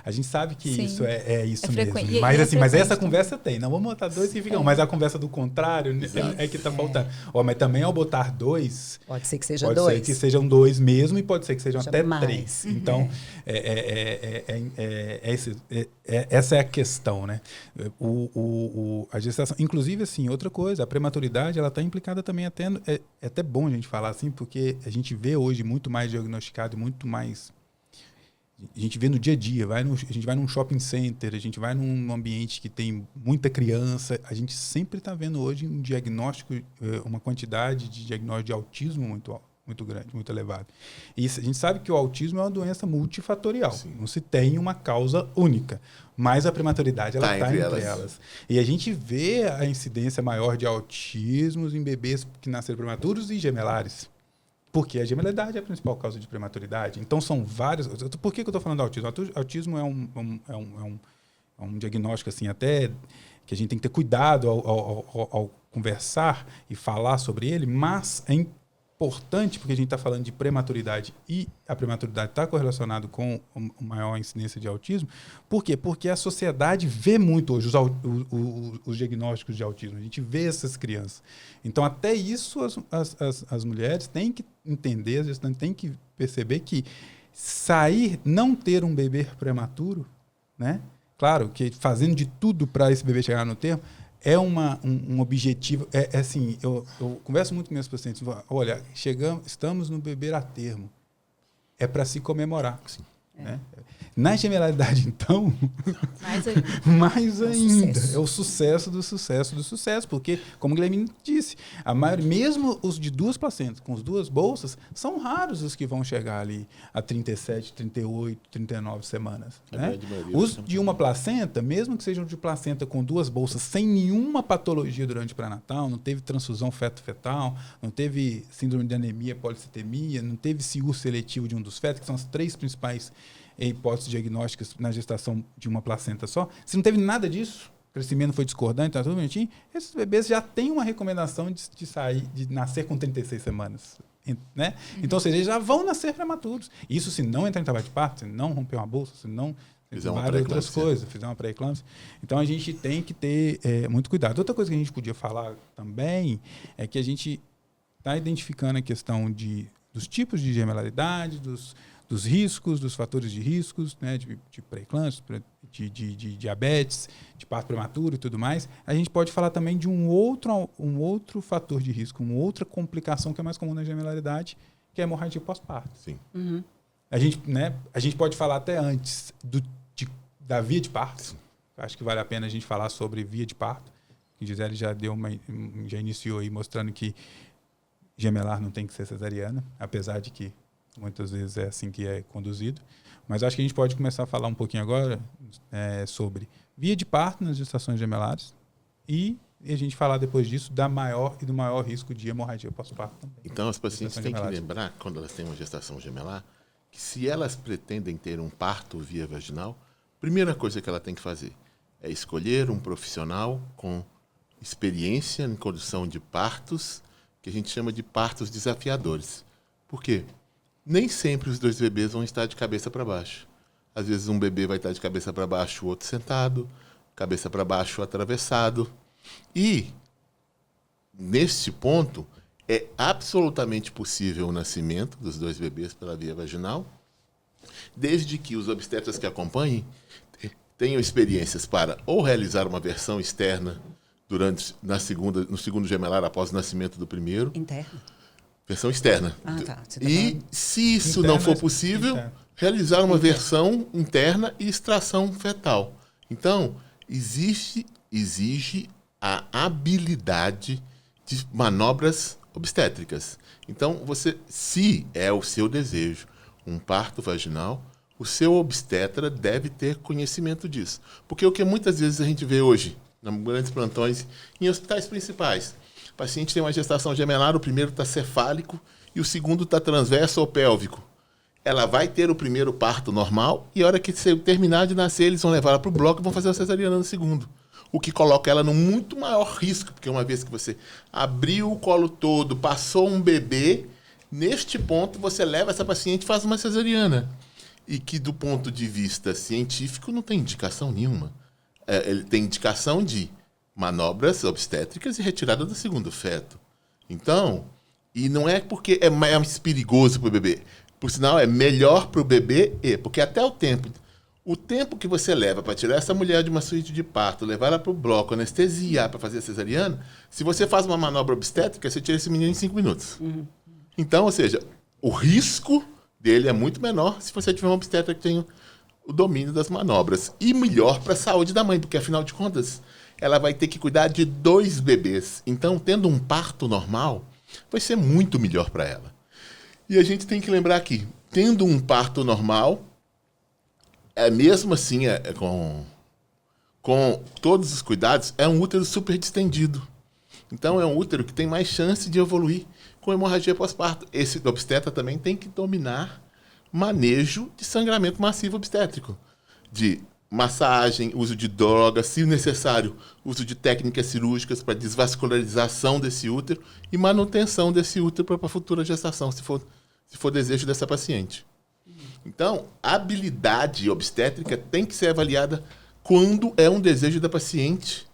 A gente sabe que Sim. isso é isso frequente. mesmo. Mas, mas essa também. conversa tem. Não, vamos botar 2 e fica um. Mas a conversa do contrário é que está faltando. Mas também ao botar 2... Pode ser que seja pode 2. ser que sejam 2 mesmo e pode ser que sejam até mais. 3. Então, essa é a questão, né? A gestação, inclusive, assim, outra coisa, a prematuridade, ela está implicada também até, é até bom a gente falar assim, porque a gente vê hoje muito mais diagnosticado e muito mais, a gente vê no dia a dia, a gente vai num shopping center, a gente vai num ambiente que tem muita criança, a gente sempre está vendo hoje um diagnóstico, uma quantidade de diagnóstico de autismo muito grande, muito elevado. E a gente sabe que o autismo é uma doença multifatorial. Sim. Não se tem uma causa única. Mas a prematuridade ela está entre elas. E a gente vê a incidência maior de autismos em bebês que nasceram prematuros e gemelares. Porque a gemelaridade é a principal causa de prematuridade. Então, são vários... Por que eu estou falando do autismo? O autismo é um diagnóstico, assim, até que a gente tem que ter cuidado ao conversar e falar sobre ele, mas é importante, porque a gente está falando de prematuridade e a prematuridade está correlacionado com a maior incidência de autismo. Por quê? Porque a sociedade vê muito hoje os diagnósticos de autismo. A gente vê essas crianças. Então, até isso as mulheres têm que entender, às vezes têm que perceber que não ter um bebê prematuro, né? Claro que fazendo de tudo para esse bebê chegar no termo, é um objetivo, assim, eu converso muito com meus pacientes, olha, estamos no bebê a termo, é para se comemorar. Sim. Né? Na gemelaridade, então, mais ainda, é o sucesso do sucesso do sucesso, porque, como o Guilherme disse, a maioria, mesmo os de 2 placentas, com as 2 bolsas, são raros os que vão chegar ali a 37, 38, 39 semanas. Né? Os de uma placenta, mesmo que sejam de placenta com 2 bolsas, sem nenhuma patologia durante o pré-natal, não teve transfusão feto-fetal, não teve síndrome de anemia, policitemia, não teve ciúme seletivo de um dos fetos, que são as 3 principais hipóteses diagnósticas na gestação de uma placenta só. Se não teve nada disso, o crescimento foi discordante, está tudo bonitinho, esses bebês já têm uma recomendação de nascer com 36 semanas. Né? Então, ou seja, eles já vão nascer prematuros. Isso se não entrar em trabalho de parto, se não romper uma bolsa, se não fizer várias outras coisas, fizer uma pré-eclâmpsia. Então, a gente tem que ter muito cuidado. Outra coisa que a gente podia falar também é que a gente está identificando a questão dos tipos de gemelaridade, dos riscos, dos fatores de riscos, né, de pré-eclâmpsia, de diabetes, de parto prematuro e tudo mais. A gente pode falar também de um outro fator de risco, uma outra complicação que é mais comum na gemelaridade, que é a hemorragia pós-parto. Sim. Uhum. A gente pode falar até antes da via de parto. Acho que vale a pena a gente falar sobre via de parto. A Gisele já iniciou aí mostrando que gemelar não tem que ser cesariana, apesar de que muitas vezes é assim que é conduzido. Mas acho que a gente pode começar a falar um pouquinho agora sobre via de parto nas gestações gemelares e a gente falar depois disso do maior risco de hemorragia pós-parto também. Então, as pacientes têm que lembrar, quando elas têm uma gestação gemelar, que se elas pretendem ter um parto via vaginal, a primeira coisa que ela tem que fazer é escolher um profissional com experiência em condução de partos, que a gente chama de partos desafiadores. Por quê? Nem sempre os 2 bebês vão estar de cabeça para baixo. Às vezes um bebê vai estar de cabeça para baixo, o outro sentado. cabeça para baixo atravessado. E, neste ponto, é absolutamente possível o nascimento dos 2 bebês pela via vaginal, desde que os obstetras que acompanhem tenham experiências para ou realizar uma versão externa no segundo gemelar após o nascimento do primeiro. Interna? Versão externa. Tá. E, se isso Interna, não for possível, realizar uma versão interna e extração fetal. Então, exige a habilidade de manobras obstétricas. Então, se é o seu desejo um parto vaginal, o seu obstetra deve ter conhecimento disso. Porque o que muitas vezes a gente vê hoje, em grandes plantões, em hospitais principais, o paciente tem uma gestação gemelar, o primeiro está cefálico e o segundo está transverso ou pélvico. Ela vai ter o primeiro parto normal e a hora que terminar de nascer, eles vão levar ela para o bloco e vão fazer a cesariana no segundo. O que coloca ela num muito maior risco, porque uma vez que você abriu o colo todo, passou um bebê, neste ponto você leva essa paciente e faz uma cesariana. E que, do ponto de vista científico, não tem indicação nenhuma. Ele tem indicação de manobras obstétricas e retirada do segundo feto. Então, e não é porque é mais perigoso para o bebê. Por sinal, é melhor para o bebê, porque até o tempo que você leva para tirar essa mulher de uma suíte de parto, levar ela para o bloco, anestesiar para fazer a cesariana, se você faz uma manobra obstétrica, você tira esse menino em 5 minutos. Então, ou seja, o risco dele é muito menor se você tiver uma obstetra que tenha o domínio das manobras. E melhor para a saúde da mãe, porque, afinal de contas, ela vai ter que cuidar de 2 bebês. Então, tendo um parto normal, vai ser muito melhor para ela. E a gente tem que lembrar aqui, tendo um parto normal, mesmo assim, com todos os cuidados, é um útero super distendido. Então, é um útero que tem mais chance de evoluir com hemorragia pós-parto. Esse obstetra também tem que dominar manejo de sangramento massivo obstétrico, de massagem, uso de drogas, se necessário, uso de técnicas cirúrgicas para desvascularização desse útero e manutenção desse útero para a futura gestação, se for desejo dessa paciente. Então, a habilidade obstétrica tem que ser avaliada quando é um desejo da paciente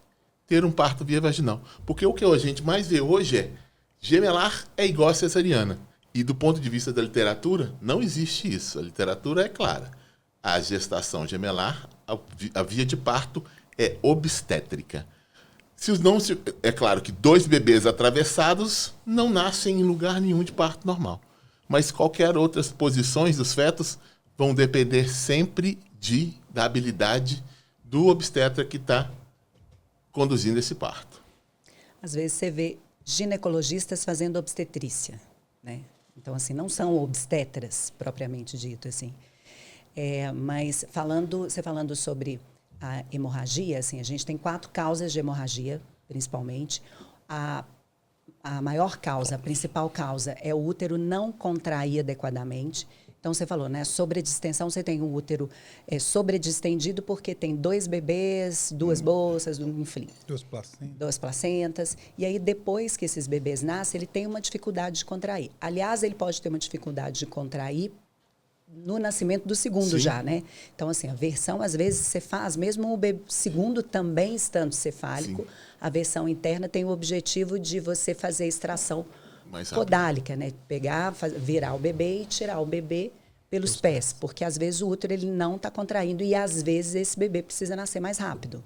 ter um parto via vaginal. Porque o que a gente mais vê hoje é gemelar é igual a cesariana. E do ponto de vista da literatura, não existe isso. A literatura é clara. A gestação gemelar, a via de parto é obstétrica. É claro que 2 bebês atravessados não nascem em lugar nenhum de parto normal. Mas qualquer outras posições dos fetos vão depender sempre da habilidade do obstetra que está conduzindo esse parto. Às vezes você vê ginecologistas fazendo obstetrícia, né? Então, assim, não são obstetras, propriamente dito, assim. Mas você falando sobre a hemorragia, assim, a gente tem 4 causas de hemorragia, principalmente. A maior causa, a principal causa, é o útero não contrair adequadamente. Então, você falou, né? Sobredistensão, você tem um útero sobredistendido porque tem 2 bebês, 2 bolsas, enfim. 2 placentas. E aí, depois que esses bebês nascem, ele tem uma dificuldade de contrair. Aliás, ele pode ter uma dificuldade de contrair no nascimento do segundo já, né? Então, assim, a versão, às vezes, você faz, mesmo o segundo também estando cefálico, a versão interna tem o objetivo de você fazer a extração podálica, né? Virar o bebê e tirar o bebê pelos pés, porque às vezes o útero ele não está contraindo e às vezes esse bebê precisa nascer mais rápido.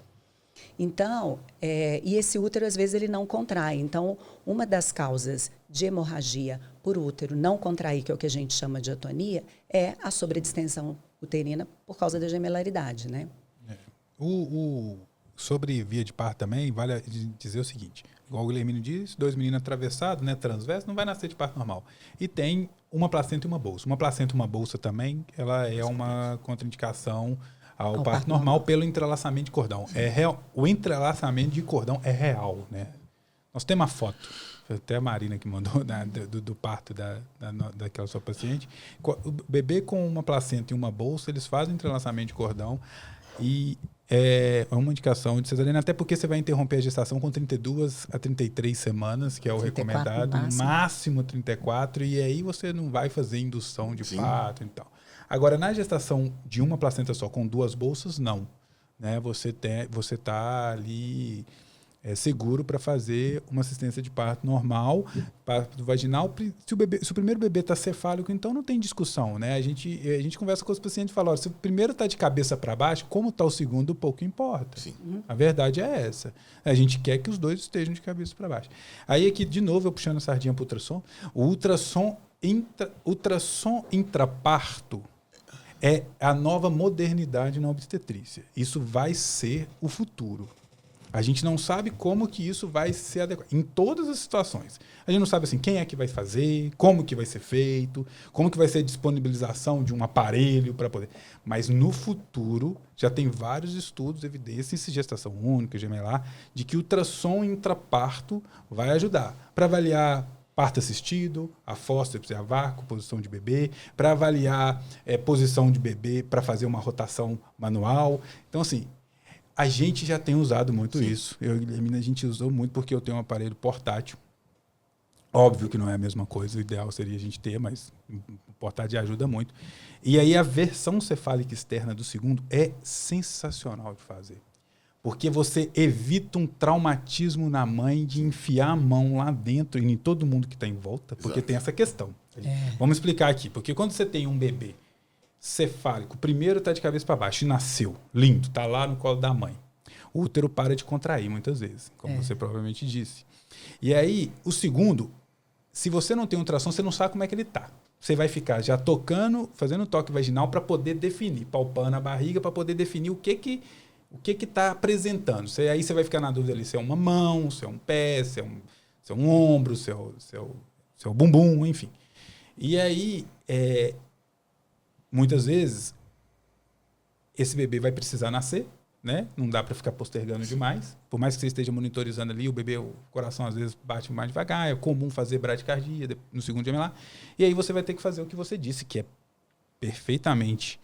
Então, e esse útero às vezes ele não contrai. Então, uma das causas de hemorragia por útero não contrair, que é o que a gente chama de atonia, é a sobredistensão uterina por causa da gemelaridade, né? Sobre via de parto também, vale dizer o seguinte, igual o Guilhermino diz, 2 meninos atravessados, né, transverso, não vai nascer de parto normal. E tem uma placenta e uma bolsa. Uma placenta e uma bolsa também, ela é uma contraindicação ao parto normal pelo entrelaçamento de cordão. O entrelaçamento de cordão é real, né? Nós temos uma foto, até a Marina que mandou do parto daquela sua paciente. O bebê com uma placenta e uma bolsa, eles fazem entrelaçamento de cordão e é uma indicação de cesariana, até porque você vai interromper a gestação com 32 a 33 semanas, que é o recomendado, no máximo 34, e aí você não vai fazer indução de parto e tal. Agora, na gestação de uma placenta só, com 2 bolsas, não. né? Você tá ali seguro para fazer uma assistência de parto normal, parto vaginal. Se o primeiro bebê está cefálico, então não tem discussão, né? A gente conversa com os pacientes e fala, se o primeiro está de cabeça para baixo, como está o segundo, pouco importa. Sim. A verdade é essa. A gente quer que os dois estejam de cabeça para baixo. Aí aqui, de novo, eu puxando a sardinha para o ultrassom. O ultrassom intraparto é a nova modernidade na obstetrícia. Isso vai ser o futuro. A gente não sabe como que isso vai ser adequado. Em todas as situações. A gente não sabe assim, quem é que vai fazer, como que vai ser feito, como que vai ser a disponibilização de um aparelho para poder... Mas no futuro, já tem vários estudos, evidências em gestação única, gemelar, de que o ultrassom intraparto vai ajudar para avaliar parto assistido, a fórceps e a vácuo, posição de bebê, para avaliar posição de bebê, para fazer uma rotação manual. Então, assim, a gente já tem usado muito isso. Eu e Guilhermina, a gente usou muito porque eu tenho um aparelho portátil. Óbvio que não é a mesma coisa, o ideal seria a gente ter, mas o portátil ajuda muito. E aí a versão cefálica externa do segundo é sensacional de fazer. Porque você evita um traumatismo na mãe de enfiar a mão lá dentro e em todo mundo que está em volta, porque tem essa questão. Vamos explicar aqui, porque quando você tem um bebê cefálico, o primeiro está de cabeça para baixo e nasceu, lindo, está lá no colo da mãe. O útero para de contrair muitas vezes, como você provavelmente disse. E aí, o segundo, se você não tem um ultrassom, você não sabe como é que ele está. Você vai ficar já tocando, fazendo toque vaginal para poder definir, palpando a barriga para poder definir o que está apresentando. Aí você vai ficar na dúvida ali se é uma mão, se é um pé, se é um ombro, se é o bumbum, enfim. E aí, muitas vezes, esse bebê vai precisar nascer, né? Não dá para ficar postergando demais. Por mais que você esteja monitorizando ali, o coração às vezes bate mais devagar, é comum fazer bradicardia no segundo gemelar. E aí você vai ter que fazer o que você disse, que é perfeitamente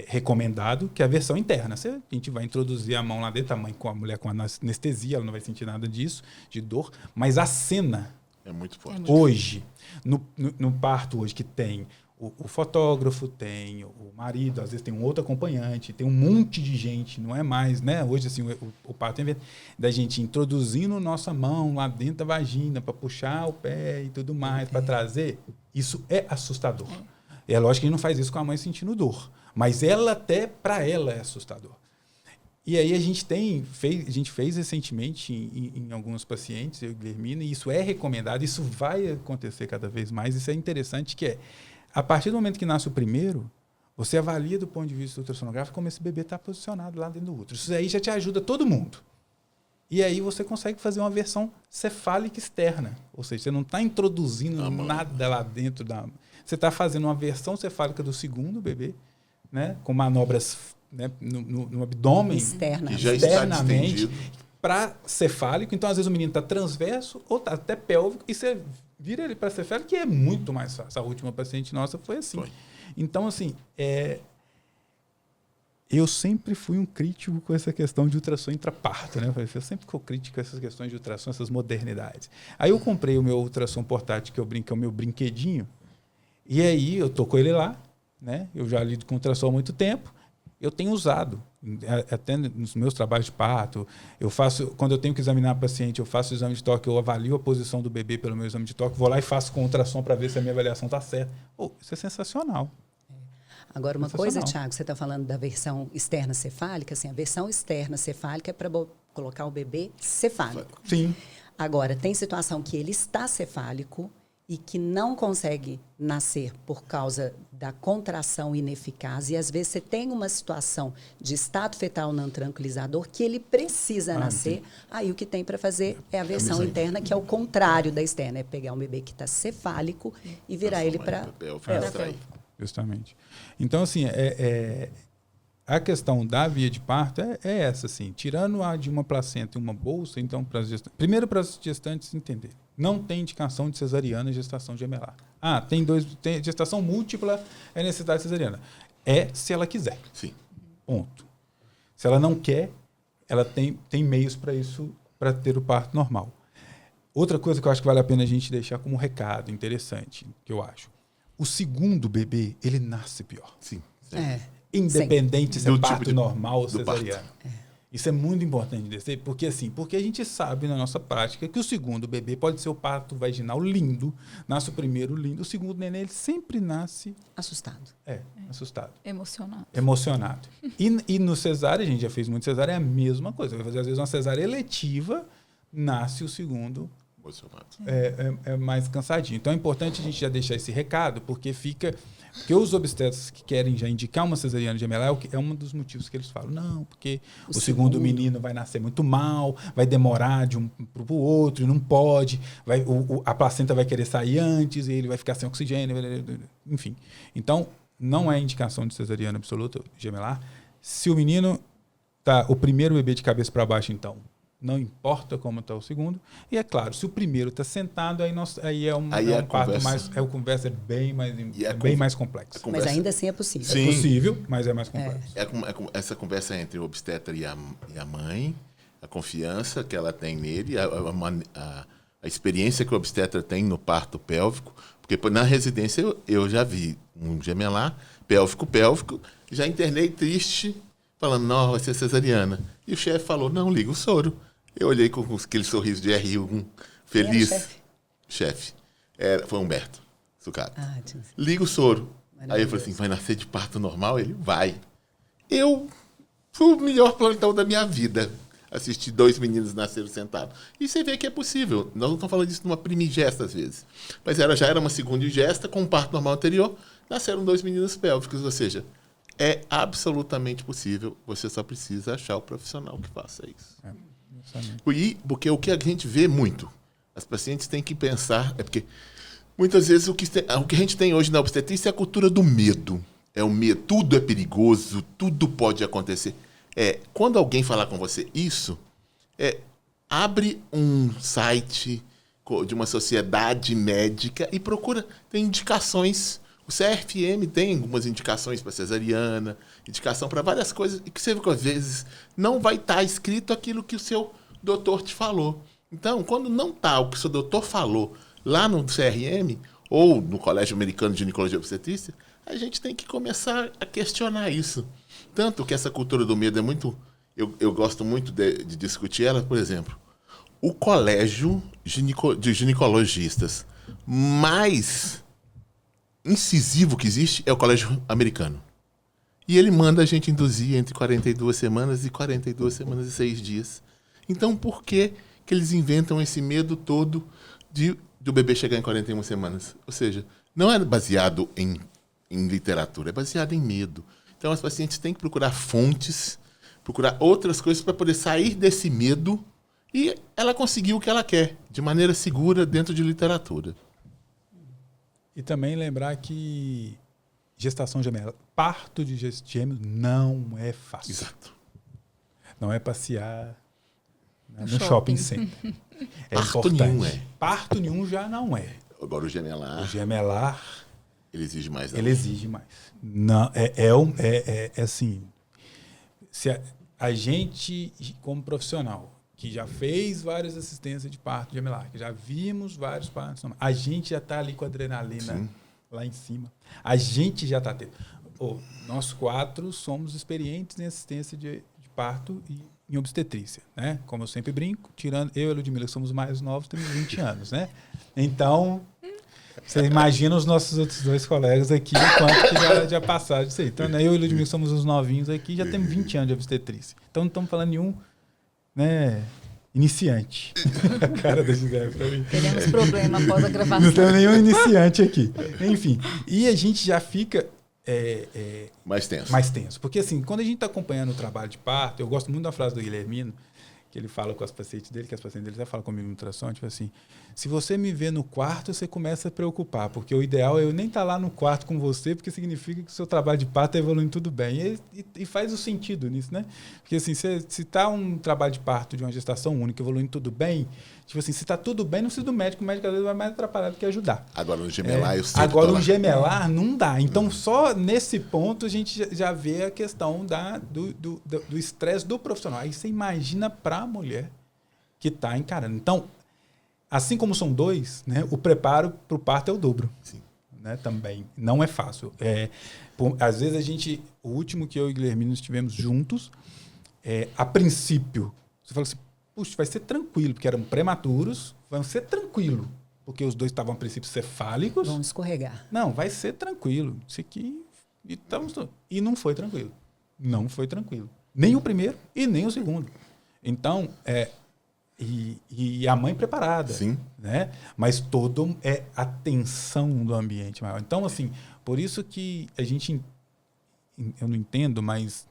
recomendado, que é a versão interna. A gente vai introduzir a mão lá dentro, a mulher com anestesia, ela não vai sentir nada disso, de dor, mas a cena é muito forte. Hoje, no parto hoje, que tem o fotógrafo, tem o marido, às vezes tem um outro acompanhante, tem um monte de gente, não é mais, né? Hoje, assim, o parto tem da gente introduzindo nossa mão lá dentro da vagina para puxar o pé e tudo mais, para trazer. Isso é assustador. É lógico que a gente não faz isso com a mãe sentindo dor, mas para ela é assustador. E aí a gente fez recentemente em alguns pacientes, eu e Guilhermina, e isso é recomendado, isso vai acontecer cada vez mais, isso é interessante, que a partir do momento que nasce o primeiro, você avalia do ponto de vista ultrassonográfico como esse bebê está posicionado lá dentro do útero. Isso aí já te ajuda todo mundo. E aí você consegue fazer uma versão cefálica externa, ou seja, você não está introduzindo nada lá dentro da... Você está fazendo uma versão cefálica do segundo bebê, né, com manobras, né, no abdômen, externa, que já externamente, para cefálico. Então, às vezes, o menino está transverso ou está até pélvico, e você vira ele para cefálico, que é muito mais fácil. A última paciente nossa foi assim. Então, assim, eu sempre fui um crítico com essa questão de ultrassom intraparto, né? Eu sempre fui crítico com essas questões de ultrassom, essas modernidades. Aí eu comprei o meu ultrassom portátil, que é o meu brinquedinho, e aí eu tô com ele lá, né? Eu já lido com ultrassom há muito tempo, eu tenho usado, até nos meus trabalhos de parto, quando eu tenho que examinar a paciente, eu faço o exame de toque, eu avalio a posição do bebê pelo meu exame de toque, vou lá e faço com ultrassom para ver se a minha avaliação está certa. Isso é sensacional. Agora, uma coisa, Thiago, você está falando da versão externa cefálica, assim, a versão externa cefálica é para colocar o bebê cefálico. Sim. Agora, tem situação que ele está cefálico e que não consegue nascer por causa da contração ineficaz. E, às vezes, você tem uma situação de estado fetal não tranquilizador que ele precisa nascer. Aí, o que tem para fazer é a versão interna, que é o contrário da externa. É pegar um bebê que está cefálico e virar ele para pélvico. Justamente. Então, assim, a questão da via de parto é essa, assim, tirando a de uma placenta e uma bolsa, então, primeiro para as gestantes entenderem. Não tem indicação de cesariana e gestação gemelar. Tem gestação múltipla, é necessidade de cesariana. Se ela quiser. Sim. Ponto. Se ela não quer, ela tem meios para isso, para ter o parto normal. Outra coisa que eu acho que vale a pena a gente deixar como recado interessante, que eu acho. O segundo bebê, ele nasce pior. Sim. independente se é Do parto tipo normal ou do parto. cesariano. Isso é muito importante dizer, porque a gente sabe na nossa prática que o segundo bebê pode ser o parto vaginal lindo, nasce o primeiro lindo, o segundo neném ele sempre nasce Assustado. assustado, Emocionado. E no cesárea, a gente já fez muito cesárea, é a mesma coisa. Vai fazer às vezes uma cesárea eletiva, nasce o segundo Emocionado. é mais cansadinho. Então é importante a gente já deixar esse recado, porque os obstetras que querem já indicar uma cesariana gemelar é um dos motivos que eles falam. Não, porque o segundo menino vai nascer muito mal, vai demorar de um para o outro, não pode, a placenta vai querer sair antes, e ele vai ficar sem oxigênio, enfim. Então, não é indicação de cesariana absoluta gemelar. Se o menino tá o primeiro bebê de cabeça para baixo, então, não importa como está o segundo. E é claro, se o primeiro está sentado, aí é um parto mais. A conversa é bem mais complexa. Mas ainda assim é possível. Sim. É possível, mas é mais complexo. Essa conversa entre o obstetra e a mãe, a confiança que ela tem nele, a experiência que o obstetra tem no parto pélvico. Porque na residência eu já vi um gemelar pélvico, já internei triste, falando, não, vai ser cesariana. E o chefe falou, não, liga o soro. Eu olhei com aquele sorriso de R1, feliz. Chefe. Foi Humberto Sucato. Liga o soro. Aí eu falei assim, vai nascer de parto normal? Ele, vai. Eu fui o melhor plantão da minha vida. Assisti 2 meninos nascerem sentados. E você vê que é possível. Nós não estamos falando disso numa primigesta, às vezes. Mas já era uma segunda gesta, com um parto normal anterior, nasceram 2 meninos pélvicos. Ou seja, é absolutamente possível. Você só precisa achar o profissional que faça isso. Porque o que a gente vê muito, as pacientes têm que pensar, porque muitas vezes o que a gente tem hoje na obstetrícia é a cultura do medo. É o medo, tudo é perigoso, tudo pode acontecer. Quando alguém falar com você isso, abre um site de uma sociedade médica e procura, tem indicações. O CRFM tem algumas indicações para cesariana, indicação para várias coisas, e que você vê que às vezes não vai estar escrito aquilo que o seu doutor te falou. Então, quando não está o que o seu doutor falou lá no CRM, ou no Colégio Americano de Ginecologia e Obstetrícia, a gente tem que começar a questionar isso. Tanto que essa cultura do medo é muito... Eu gosto muito de discutir ela, por exemplo. O colégio de ginecologistas mais incisivo que existe é o Colégio Americano. E ele manda a gente induzir entre 42 semanas e 42 semanas e 6 dias. Então, por que eles inventam esse medo todo do bebê chegar em 41 semanas? Ou seja, não é baseado em literatura, é baseado em medo. Então, as pacientes têm que procurar fontes, procurar outras coisas para poder sair desse medo e ela conseguir o que ela quer, de maneira segura, dentro de literatura. E também lembrar que gestação gemela, parto de gêmeos não é fácil. Exato. Não é passear no shopping center. Parto importante. nenhum é. Parto nenhum já não é. Agora o gemelar... O gemelar... Ele exige mais. Ele exige mais. Não, assim... Se a gente, como profissional, que já fez várias assistências de parto gemelar, que já vimos vários partos, a gente já está ali com a adrenalina Sim. lá em cima. A gente já está tendo. Nós 4 somos experientes em assistência de parto e em obstetrícia, né? Como eu sempre brinco, tirando eu e a Ludmila, que somos mais novos, temos 20 anos, né? Então, você imagina os nossos outros 2 colegas aqui, o quanto que já passaram disso aí. Então, né, eu e a Ludmila somos os novinhos aqui, já temos 20 anos de obstetrícia. Então, não estamos falando de um, né, iniciante. A cara da Gisele para mim. Teremos problema após a gravação. Não temos nenhum iniciante aqui. Enfim, e a gente já fica... mais tenso. Mais tenso. Porque, assim, quando a gente está acompanhando o trabalho de parto, eu gosto muito da frase do Guilhermino, que ele fala com as pacientes dele, que as pacientes dele até falam comigo no ultrassom, tipo assim, se você me vê no quarto, você começa a preocupar, porque o ideal é eu nem estar lá no quarto com você, porque significa que o seu trabalho de parto está evoluindo tudo bem. E faz o sentido nisso, né? Porque, assim, se está um trabalho de parto de uma gestação única evoluindo tudo bem, tipo assim, se está tudo bem, não precisa do médico, o médico às vezes vai mais atrapalhar do que ajudar. Agora, no gemelar, eu sei. Agora, um gemelar não dá. Então, só nesse ponto a gente já vê a questão do estresse do profissional. Aí você imagina para a mulher que está encarando. Então, assim como são 2, né, o preparo para o parto é o dobro. Sim. né, também. Não é fácil. Às vezes o último que eu e o Guilhermino estivemos juntos, a princípio, você fala assim, puxa, vai ser tranquilo, porque eram prematuros, vai ser tranquilo, porque os dois estavam a princípio cefálicos. Vão escorregar. Não, vai ser tranquilo. Isso aqui... E não foi tranquilo. Não foi tranquilo. Nem o primeiro e nem o segundo. Então, e a mãe preparada. Sim. Né? Mas todo a tensão do ambiente maior. Então, assim, por isso que eu não entendo, mas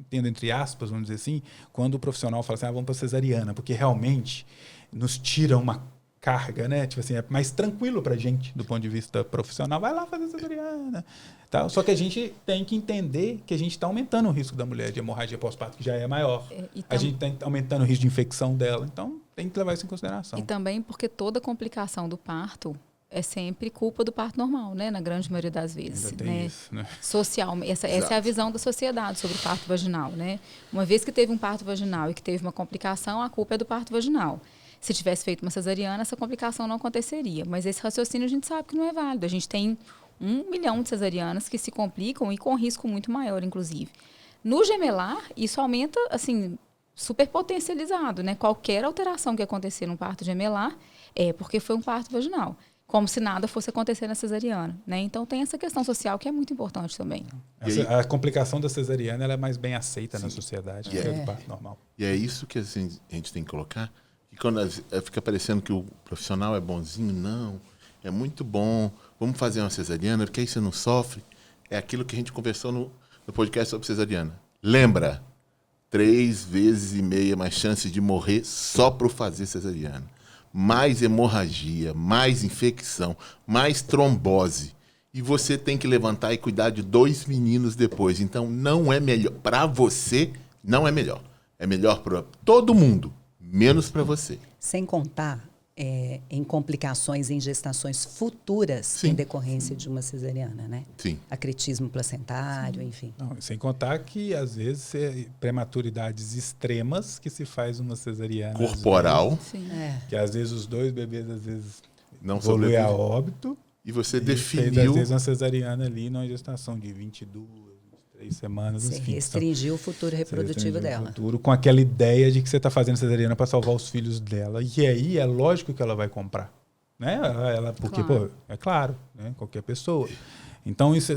entendo entre aspas, vamos dizer assim, quando o profissional fala assim, vamos para cesariana, porque realmente nos tira uma carga, né? Tipo assim, é mais tranquilo pra gente, do ponto de vista profissional. Vai lá fazer cesariana. Tal. Só que a gente tem que entender que a gente está aumentando o risco da mulher de hemorragia pós-parto, que já é maior. A gente está aumentando o risco de infecção dela. Então, tem que levar isso em consideração. E também porque toda complicação do parto é sempre culpa do parto normal, né? Na grande maioria das vezes. Ainda tem né? isso, né? Social, essa é a visão da sociedade sobre o parto vaginal, né? Uma vez que teve um parto vaginal e que teve uma complicação, a culpa é do parto vaginal. Se tivesse feito uma cesariana, essa complicação não aconteceria. Mas esse raciocínio a gente sabe que não é válido. A gente tem 1 milhão de cesarianas que se complicam e com risco muito maior, inclusive. No gemelar, isso aumenta, assim, super potencializado, né? Qualquer alteração que acontecer no parto gemelar é porque foi um parto vaginal. Como se nada fosse acontecer na cesariana, né? Então, tem essa questão social que é muito importante também. A complicação da cesariana ela é mais bem aceita na sociedade que a do parto normal. E é isso que assim, a gente tem que colocar. E quando fica parecendo que o profissional é bonzinho, não, é muito bom, vamos fazer uma cesariana, porque aí você não sofre. É aquilo que a gente conversou no podcast sobre cesariana. Lembra, 3,5 vezes mais chance de morrer só por fazer cesariana. Mais hemorragia, mais infecção, mais trombose. E você tem que levantar e cuidar de 2 meninos depois. Então, não é melhor. Para você, não é melhor. É melhor para todo mundo, menos para você. Sem contar em complicações em gestações futuras Sim. em decorrência de uma cesariana, né? Sim. Acretismo placentário, enfim. Não, sem contar que, às vezes, prematuridades extremas que se faz uma cesariana. Corporal. Sim. Que, às vezes, os dois bebês, às vezes, Não evoluem a sobrevive. óbito. E você Fez, definiu. às vezes, uma cesariana ali numa gestação de 22, 23 semanas. Você enfim, restringiu o futuro reprodutivo dela. Futuro, com aquela ideia de que você está fazendo cesariana para salvar os filhos dela. E aí é lógico que ela vai comprar. Né? Porque, Claro. é claro, né? Qualquer pessoa. Então, isso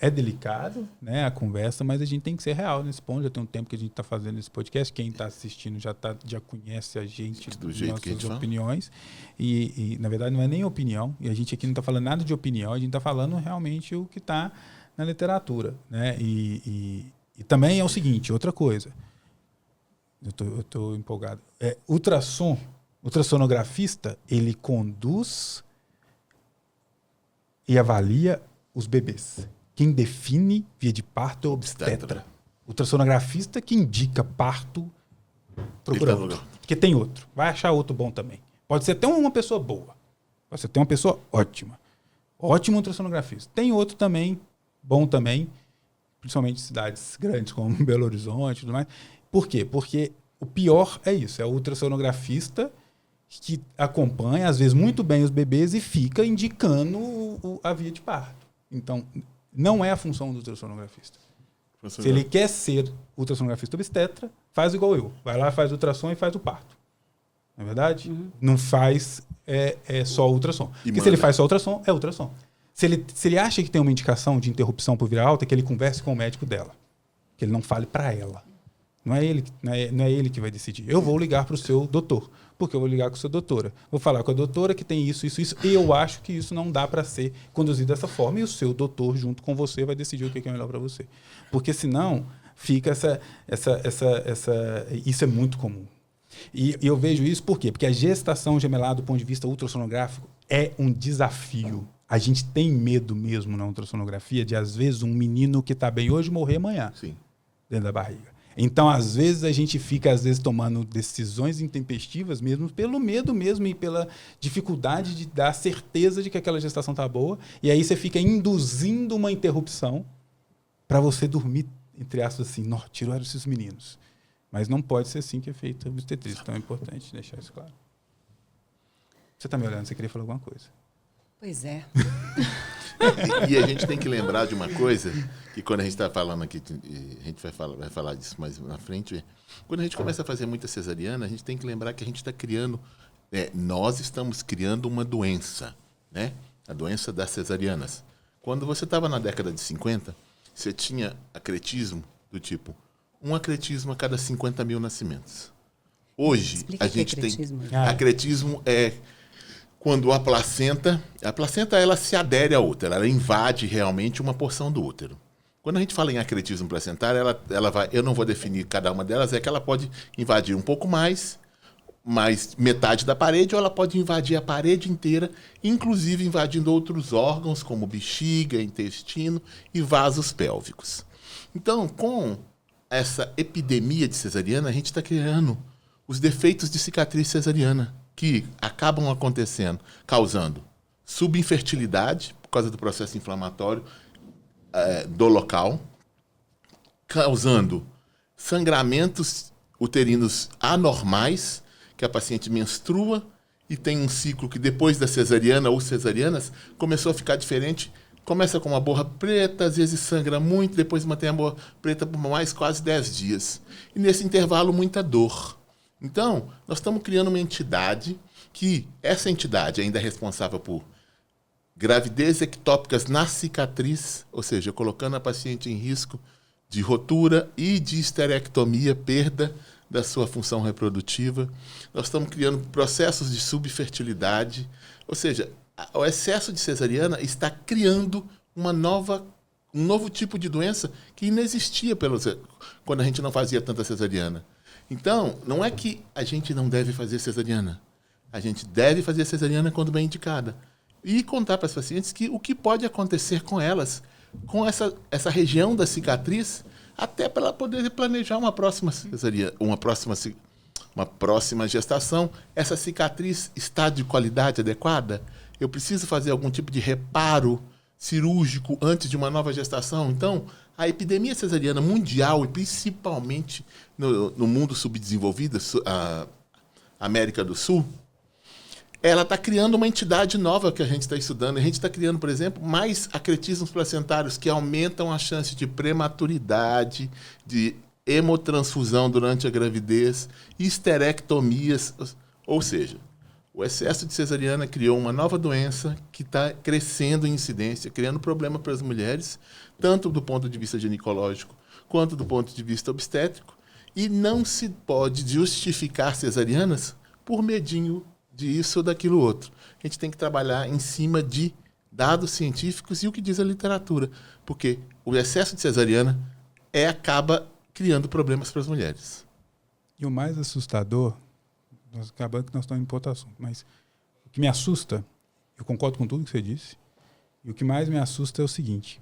é delicado, né, a conversa, mas a gente tem que ser real nesse ponto. Já tem um tempo que a gente está fazendo esse podcast. Quem está assistindo já conhece a gente, Do jeito que a gente nossas fala. opiniões. E, na verdade, não é nem opinião. E a gente aqui não está falando nada de opinião. A gente está falando realmente o que está na literatura. Né? E também é o seguinte, outra coisa. Eu estou empolgado. Ultrassonografista, ele conduz e avalia os bebês. Quem define via de parto é o obstetra. Ultrassonografista que indica parto, procura Ele tá no outro. lugar. Porque tem outro. Vai achar outro bom também. Pode ser até uma pessoa boa. Pode ser até uma pessoa ótima. Ótimo ultrassonografista. Tem outro também, bom também, principalmente em cidades grandes como Belo Horizonte e tudo mais. Por quê? Porque o pior é isso. É o ultrassonografista que acompanha, às vezes, muito bem os bebês e fica indicando a via de parto. Então, não é a função do ultrassonografista. Se ele quer ser ultrassonografista obstetra, faz igual eu. Vai lá, faz ultrassom e faz o parto. Não é verdade? Não faz só ultrassom. Porque se ele faz só ultrassom, é ultrassom. Se ele acha que tem uma indicação de interrupção por via alta, que ele converse com o médico dela. Que ele não fale para ela. Não é ele que vai decidir. Eu vou ligar para o seu doutor. Porque eu vou ligar com a sua doutora. Vou falar com a doutora que tem isso. E eu acho que isso não dá para ser conduzido dessa forma. E o seu doutor, junto com você, vai decidir o que é melhor para você. Porque senão fica isso é muito comum. E eu vejo isso por quê? Porque a gestação gemelar, do ponto de vista ultrassonográfico, é um desafio. A gente tem medo mesmo na ultrassonografia de, às vezes, um menino que está bem hoje morrer amanhã. Sim. Dentro da barriga. Então, às vezes, a gente fica, tomando decisões intempestivas mesmo pelo medo mesmo e pela dificuldade de dar certeza de que aquela gestação está boa. E aí você fica induzindo uma interrupção para você dormir, entre aspas, assim, tirou esses meninos. Mas não pode ser assim que é feito a obstetrícia. Então é importante deixar isso claro. Você está me olhando, você queria falar alguma coisa? Pois é. E a gente tem que lembrar de uma coisa, que quando a gente está falando aqui, a gente vai falar disso mais na frente, quando a gente começa a fazer muita cesariana, a gente tem que lembrar que a gente está criando, nós estamos criando uma doença, né? A doença das cesarianas. Quando você estava na década de 50, você tinha acretismo do tipo, um acretismo a cada 50 mil nascimentos. Hoje, Explica a gente que é acretismo. tem... Acretismo é quando a placenta ela se adere ao útero, ela invade realmente uma porção do útero. Quando a gente fala em acretismo placentário, ela vai, eu não vou definir cada uma delas, é que ela pode invadir um pouco mais metade da parede, ou ela pode invadir a parede inteira, inclusive invadindo outros órgãos, como bexiga, intestino e vasos pélvicos. Então, com essa epidemia de cesariana, a gente está criando os defeitos de cicatriz cesariana, que acabam acontecendo, causando subinfertilidade, por causa do processo inflamatório do local, causando sangramentos uterinos anormais, que a paciente menstrua e tem um ciclo que depois da cesariana ou cesarianas começou a ficar diferente. Começa com uma borra preta, às vezes sangra muito, depois mantém a borra preta por mais quase 10 dias. E nesse intervalo, muita dor. Então, nós estamos criando uma entidade que, essa entidade ainda é responsável por gravidez ectópicas na cicatriz, ou seja, colocando a paciente em risco de rotura e de histerectomia, perda da sua função reprodutiva. Nós estamos criando processos de subfertilidade, ou seja, o excesso de cesariana está criando um novo tipo de doença que inexistia quando a gente não fazia tanta cesariana. Então, não é que a gente não deve fazer cesariana. A gente deve fazer cesariana quando bem indicada. E contar para as pacientes o que pode acontecer com elas, com essa região da cicatriz, até para ela poder planejar uma próxima cesariana, uma próxima gestação. Essa cicatriz está de qualidade adequada? Eu preciso fazer algum tipo de reparo cirúrgico antes de uma nova gestação? Então, a epidemia cesariana mundial, e principalmente no mundo subdesenvolvido, a América do Sul, ela está criando uma entidade nova que a gente está estudando. A gente está criando, por exemplo, mais acretismos placentários que aumentam a chance de prematuridade, de hemotransfusão durante a gravidez, histerectomias. Ou seja, o excesso de cesariana criou uma nova doença que está crescendo em incidência, criando problema para as mulheres, tanto do ponto de vista ginecológico quanto do ponto de vista obstétrico. E não se pode justificar cesarianas por medinho disso ou daquilo outro. A gente tem que trabalhar em cima de dados científicos e o que diz a literatura, porque o excesso de cesariana acaba criando problemas para as mulheres. E o mais assustador, acabando que nós estamos em outro assunto, mas o que me assusta, eu concordo com tudo que você disse, e o que mais me assusta é o seguinte,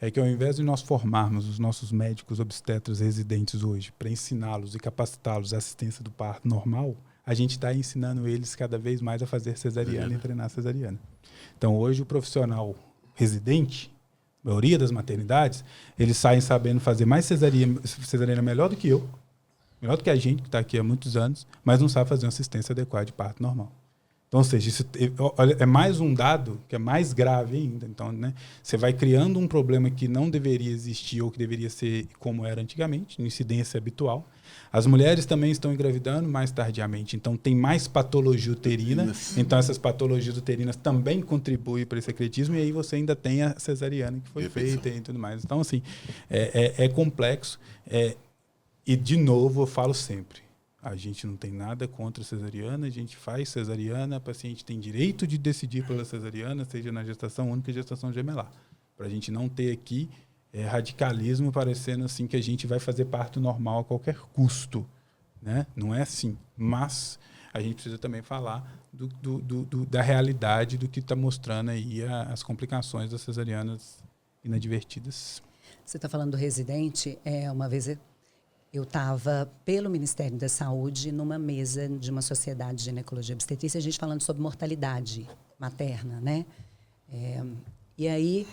é que ao invés de nós formarmos os nossos médicos obstetras residentes hoje para ensiná-los e capacitá-los à assistência do parto normal, a gente está ensinando eles cada vez mais a fazer cesariana e treinar cesariana. Então, hoje, o profissional residente, a maioria das maternidades, eles saem sabendo fazer mais cesariana melhor do que eu, melhor do que a gente, que está aqui há muitos anos, mas não sabe fazer uma assistência adequada de parto normal. Então, ou seja, isso é mais um dado que é mais grave ainda. Então, né, você vai criando um problema que não deveria existir ou que deveria ser como era antigamente, incidência habitual. As mulheres também estão engravidando mais tardiamente, então tem mais patologia uterina. Então, essas patologias uterinas também contribuem para esse acretismo, e aí você ainda tem a cesariana que foi feita e tudo mais. Então, assim, é complexo. E, de novo, eu falo sempre, a gente não tem nada contra a cesariana, a gente faz cesariana, a paciente tem direito de decidir pela cesariana, seja na gestação única ou gestação gemelar. Para a gente não ter aqui radicalismo parecendo assim que a gente vai fazer parto normal a qualquer custo, né? Não é assim. Mas a gente precisa também falar da realidade do que está mostrando aí as complicações das cesarianas inadvertidas. Você está falando do residente. Uma vez eu estava pelo Ministério da Saúde numa mesa de uma sociedade de ginecologia e obstetrícia, a gente falando sobre mortalidade materna, né? E aí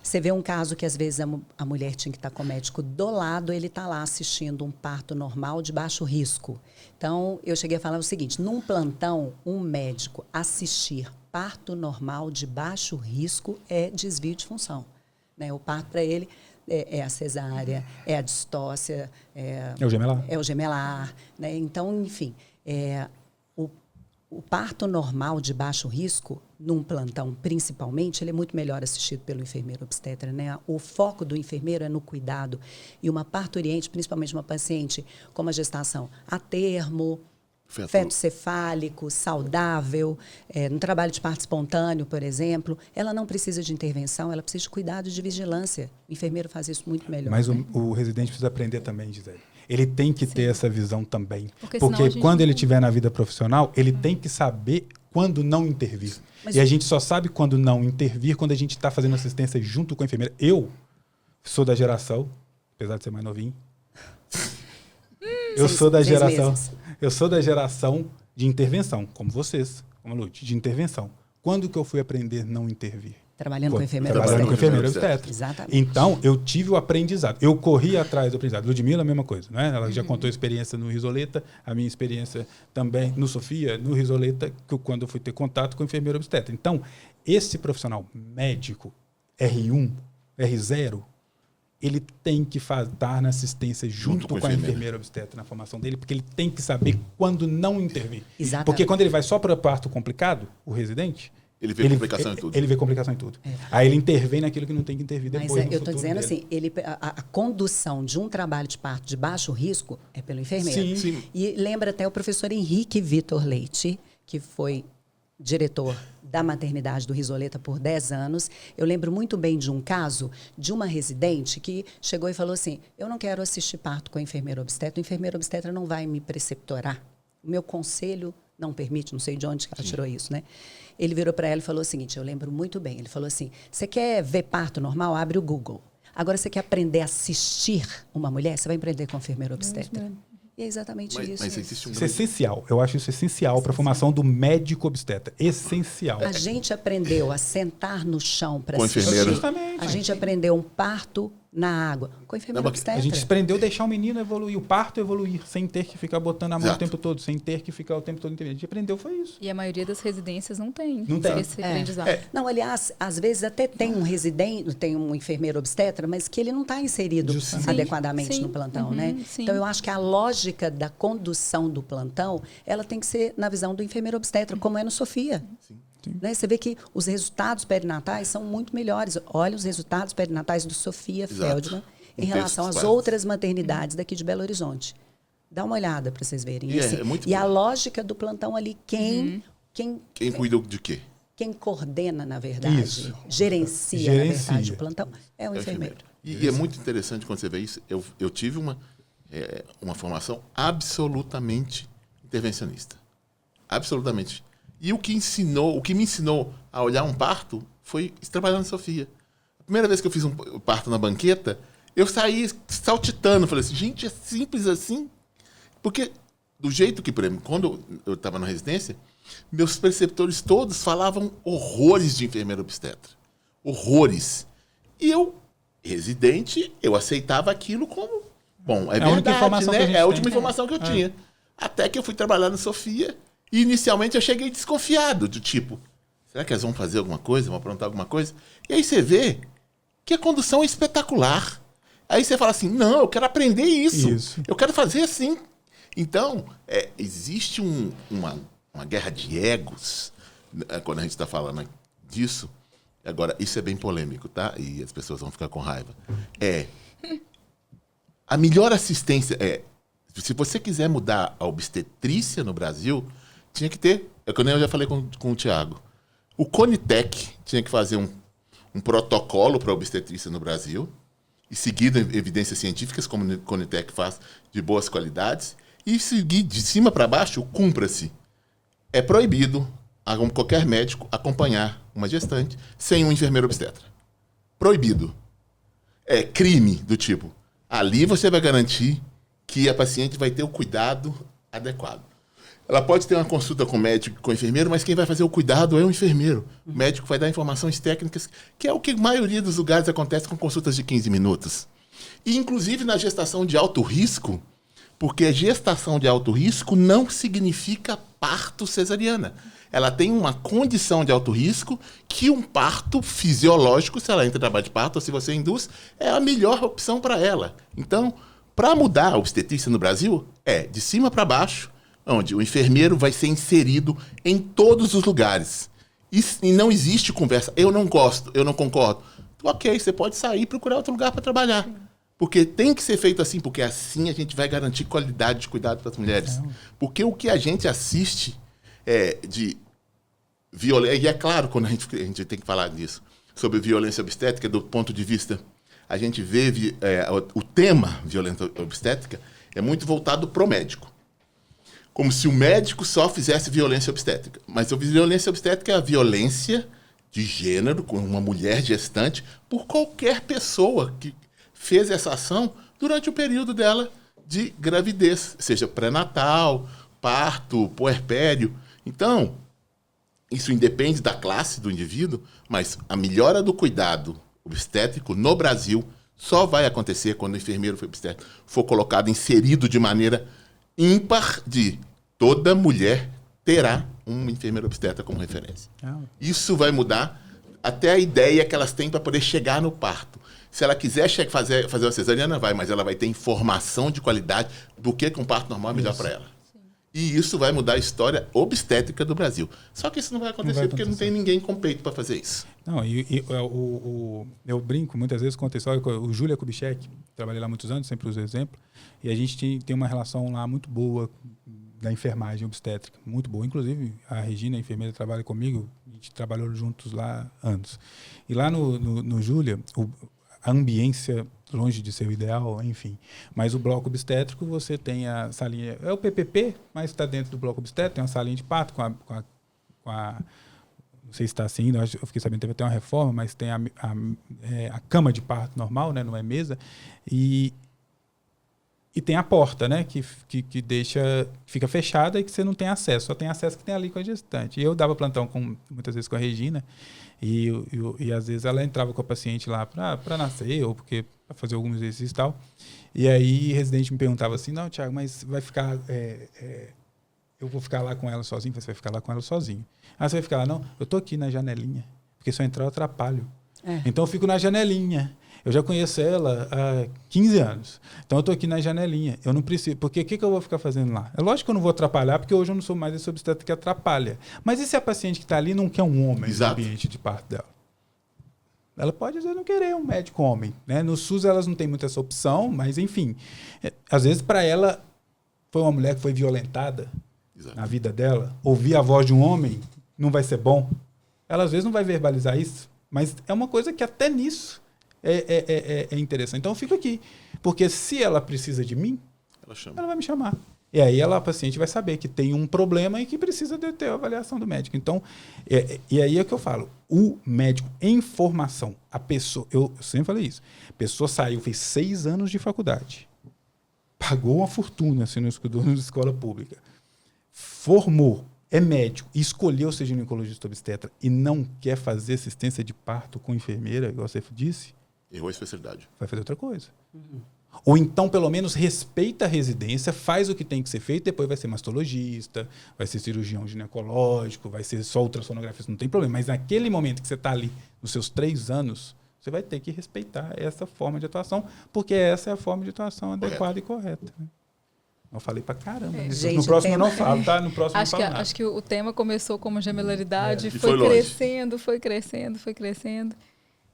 Você vê um caso que às vezes a mulher tinha que estar com o médico do lado, ele está lá assistindo um parto normal de baixo risco. Então, eu cheguei a falar o seguinte, num plantão, um médico assistir parto normal de baixo risco é desvio de função. Né? O parto para ele é a cesárea, é a distócia, É o gemelar. é o gemelar. Né? Então, enfim, o parto normal de baixo risco, num plantão principalmente, ele é muito melhor assistido pelo enfermeiro obstetra. Né? O foco do enfermeiro é no cuidado. E uma parturiente, principalmente uma paciente com uma gestação a termo, feto cefálico, saudável, no trabalho de parto espontâneo, por exemplo, ela não precisa de intervenção, ela precisa de cuidado, de vigilância. O enfermeiro faz isso muito melhor. Mas né? o residente precisa aprender também, Gisele. Ele tem que ter essa visão também. Porque Quando ele estiver na vida profissional, ele tem que saber quando não intervir. E a gente só sabe quando não intervir quando a gente está fazendo assistência junto com a enfermeira. Eu sou da geração, apesar de ser mais novinho, eu sou da geração de intervenção, como vocês, como a Lute, de intervenção. Quando que eu fui aprender não intervir? Trabalhando com enfermeiro Trabalhando com obstetra. enfermeiro obstetra. Exatamente. Então, eu tive o aprendizado. Eu corri atrás do aprendizado. Ludmila, a mesma coisa. Né? Ela já contou a experiência no Risoleta, a minha experiência também no Sofia, no Risoleta, quando eu fui ter contato com o enfermeiro obstetra. Então, esse profissional médico, R1, R0, ele tem que estar na assistência junto com a enfermeira obstetra na formação dele, porque ele tem que saber quando não intervir. Exatamente. Porque quando ele vai só para parto complicado, o residente, ele vê complicação em tudo. Ele vê complicação em tudo. Aí ele intervém naquilo que não tem que intervir depois. Mas eu estou dizendo assim, a condução de um trabalho de parto de baixo risco é pelo enfermeiro. Sim. E lembra até o professor Henrique Vitor Leite, que foi diretor da maternidade do Risoleta por 10 anos. Eu lembro muito bem de um caso de uma residente que chegou e falou assim, eu não quero assistir parto com a enfermeira obstetra, o enfermeiro obstetra não vai me preceptorar. O meu conselho não permite, não sei de onde ela tirou isso, né? Ele virou para ela e falou o seguinte, eu lembro muito bem, ele falou assim, você quer ver parto normal? Abre o Google. Agora, você quer aprender a assistir uma mulher? Você vai aprender com a enfermeira obstetra. E é exatamente isso. Mas existe Isso é essencial. Eu acho isso essencial para a formação do médico obstetra. Essencial. A gente aprendeu a sentar no chão para Com assistir. enfermeiro. A gente aprendeu um parto na água com a enfermeira obstetra. A gente aprendeu a deixar o menino evoluir, o parto evoluir, sem ter que ficar botando a mão o tempo todo, sem ter que ficar o tempo todo intervindo. A gente aprendeu, foi isso. E a maioria das residências não tem esse É. aprendizado. Não, aliás, às vezes até tem um residente, tem um enfermeiro obstetra, mas que ele não está inserido adequadamente no plantão, né? Sim. Então, eu acho que a lógica da condução do plantão, ela tem que ser na visão do enfermeiro obstetra, como é no Sofia. Sim. Né? Você vê que os resultados perinatais são muito melhores. Olha os resultados perinatais do Sofia Feldman em relação às outras maternidades daqui de Belo Horizonte. Dá uma olhada para vocês verem. E a lógica do plantão ali, quem cuida de quê? Quem coordena, na verdade, Isso. gerencia, na verdade, o plantão, é o enfermeiro. E é muito interessante quando você vê isso. Eu tive uma formação absolutamente intervencionista. Absolutamente. E o que me ensinou a olhar um parto foi trabalhando na Sofia. A primeira vez que eu fiz um parto na banqueta, eu saí saltitando. Falei assim, gente, é simples assim? Porque do jeito que, por exemplo, quando eu estava na residência, meus preceptores todos falavam horrores de enfermeira obstetra. Horrores. E eu, residente, eu aceitava aquilo como, bom, é verdade, né? É a última informação que eu tinha. Até que eu fui trabalhar na Sofia e, inicialmente, eu cheguei desconfiado, do tipo, será que elas vão fazer alguma coisa, vão aprontar alguma coisa? E aí você vê que a condução é espetacular. Aí você fala assim, não, eu quero aprender isso. Eu quero fazer assim. Então, existe uma guerra de egos, quando a gente está falando disso. Agora, isso é bem polêmico, tá? E as pessoas vão ficar com raiva. A melhor assistência se você quiser mudar a obstetrícia no Brasil, tinha que ter, como eu já falei com o Tiago, o Conitec tinha que fazer um protocolo para a obstetrícia no Brasil, e seguido evidências científicas, como o Conitec faz, de boas qualidades, e seguir de cima para baixo, cumpra-se. É proibido qualquer médico acompanhar uma gestante sem um enfermeiro obstetra. Proibido. É crime do tipo, ali você vai garantir que a paciente vai ter o cuidado adequado. Ela pode ter uma consulta com o médico, com o enfermeiro, mas quem vai fazer o cuidado é o enfermeiro. O médico vai dar informações técnicas, que é o que a maioria dos lugares acontece com consultas de 15 minutos. E, inclusive, na gestação de alto risco, porque gestação de alto risco não significa parto cesariana. Ela tem uma condição de alto risco que um parto fisiológico, se ela entra em trabalho de parto ou se você induz, é a melhor opção para ela. Então, para mudar a obstetrícia no Brasil, é de cima para baixo, onde o enfermeiro vai ser inserido em todos os lugares. E não existe conversa. Eu não gosto, eu não concordo. Ok, você pode sair e procurar outro lugar para trabalhar. Porque tem que ser feito assim, porque assim a gente vai garantir qualidade de cuidado para as mulheres. Porque o que a gente assiste de violência, e é claro quando a gente tem que falar disso, sobre violência obstétrica, do ponto de vista, a gente vê o tema violência obstétrica é muito voltado para o médico. Como se o médico só fizesse violência obstétrica. Mas a violência obstétrica é a violência de gênero com uma mulher gestante por qualquer pessoa que fez essa ação durante o período dela de gravidez, seja pré-natal, parto, puerpério. Então, isso independe da classe do indivíduo, mas a melhora do cuidado obstétrico no Brasil só vai acontecer quando o enfermeiro obstétrico for colocado, inserido de maneira ímpar de toda mulher terá um enfermeiro obstetra como referência. Isso vai mudar até a ideia que elas têm para poder chegar no parto. Se ela quiser fazer uma cesariana, vai, mas ela vai ter informação de qualidade do que um parto normal é melhor para ela. Sim. E isso vai mudar a história obstétrica do Brasil. Só que isso não vai acontecer porque não tem ninguém com peito para fazer isso. Não, eu brinco muitas vezes com a história com o Júlia Kubitschek, trabalhei lá há muitos anos, sempre uso exemplo, e a gente tem uma relação lá muito boa da enfermagem obstétrica, muito boa. Inclusive, a Regina, a enfermeira, trabalha comigo, a gente trabalhou juntos lá anos. E lá no Júlia, a ambiência, longe de ser o ideal, enfim. Mas o bloco obstétrico, você tem a salinha... É o PPP, mas está dentro do bloco obstétrico, tem uma salinha de parto com a não sei se está assim, eu fiquei sabendo que teve até uma reforma, mas tem a cama de parto normal, né, não é mesa, e tem a porta, né, que fica fechada e que você não tem acesso, só tem acesso que tem ali com a gestante. E eu dava plantão muitas vezes com a Regina, e às vezes ela entrava com a paciente lá para nascer, ou para fazer alguns exercícios e tal. E aí o residente me perguntava assim, não, Thiago, mas vai ficar... eu vou ficar lá com ela sozinho? Você vai ficar lá com ela sozinho. Ah, você vai ficar lá? Não, eu tô aqui na janelinha, porque se eu entrar eu atrapalho. Então eu fico na janelinha. Eu já conheço ela há 15 anos. Então eu tô aqui na janelinha. Eu não preciso... Porque o que eu vou ficar fazendo lá? É lógico que eu não vou atrapalhar, porque hoje eu não sou mais esse obstetra que atrapalha. Mas e se a paciente que está ali não quer um homem no ambiente de parto dela? Ela pode, às vezes, não querer um médico homem, né? No SUS elas não têm muita essa opção, mas enfim. Às vezes para ela foi uma mulher que foi violentada na vida dela. Ouvir a voz de um homem não vai ser bom. Ela às vezes não vai verbalizar isso, mas é uma coisa que até nisso é interessante. Então eu fico aqui, porque se ela precisa de mim, ela vai me chamar. E aí a paciente vai saber que tem um problema e que precisa de ter a avaliação do médico. Então, e aí é que eu falo, o médico em formação, a pessoa, eu sempre falei isso, a pessoa saiu, fez 6 anos de faculdade, pagou uma fortuna, se não estudou na escola pública, formou, é médico, escolheu ser ginecologista obstetra e não quer fazer assistência de parto com enfermeira, igual você disse, errou a especialidade. Vai fazer outra coisa. Ou então, pelo menos, respeita a residência, faz o que tem que ser feito, depois vai ser mastologista, vai ser cirurgião ginecológico, vai ser só ultrassonografista, não tem problema. Mas naquele momento que você está ali, nos seus 3 anos, você vai ter que respeitar essa forma de atuação, porque essa é a forma de atuação adequada e correta. Né? Eu falei pra caramba. Gente, no próximo eu não falo, tá? No próximo acho eu não falo nada. Acho que o tema começou como gemelaridade, foi crescendo.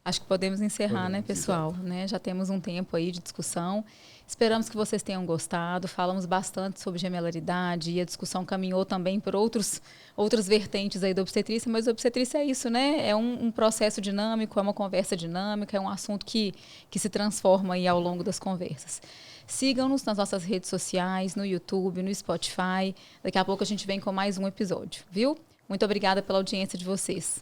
Acho que podemos encerrar, né, pessoal? Né? Já temos um tempo aí de discussão. Esperamos que vocês tenham gostado. Falamos bastante sobre gemelaridade e a discussão caminhou também por outras vertentes aí da obstetrícia, mas a obstetrícia é isso, né? É um processo dinâmico, é uma conversa dinâmica, é um assunto que se transforma aí ao longo das conversas. Sigam-nos nas nossas redes sociais, no YouTube, no Spotify. Daqui a pouco a gente vem com mais um episódio, viu? Muito obrigada pela audiência de vocês.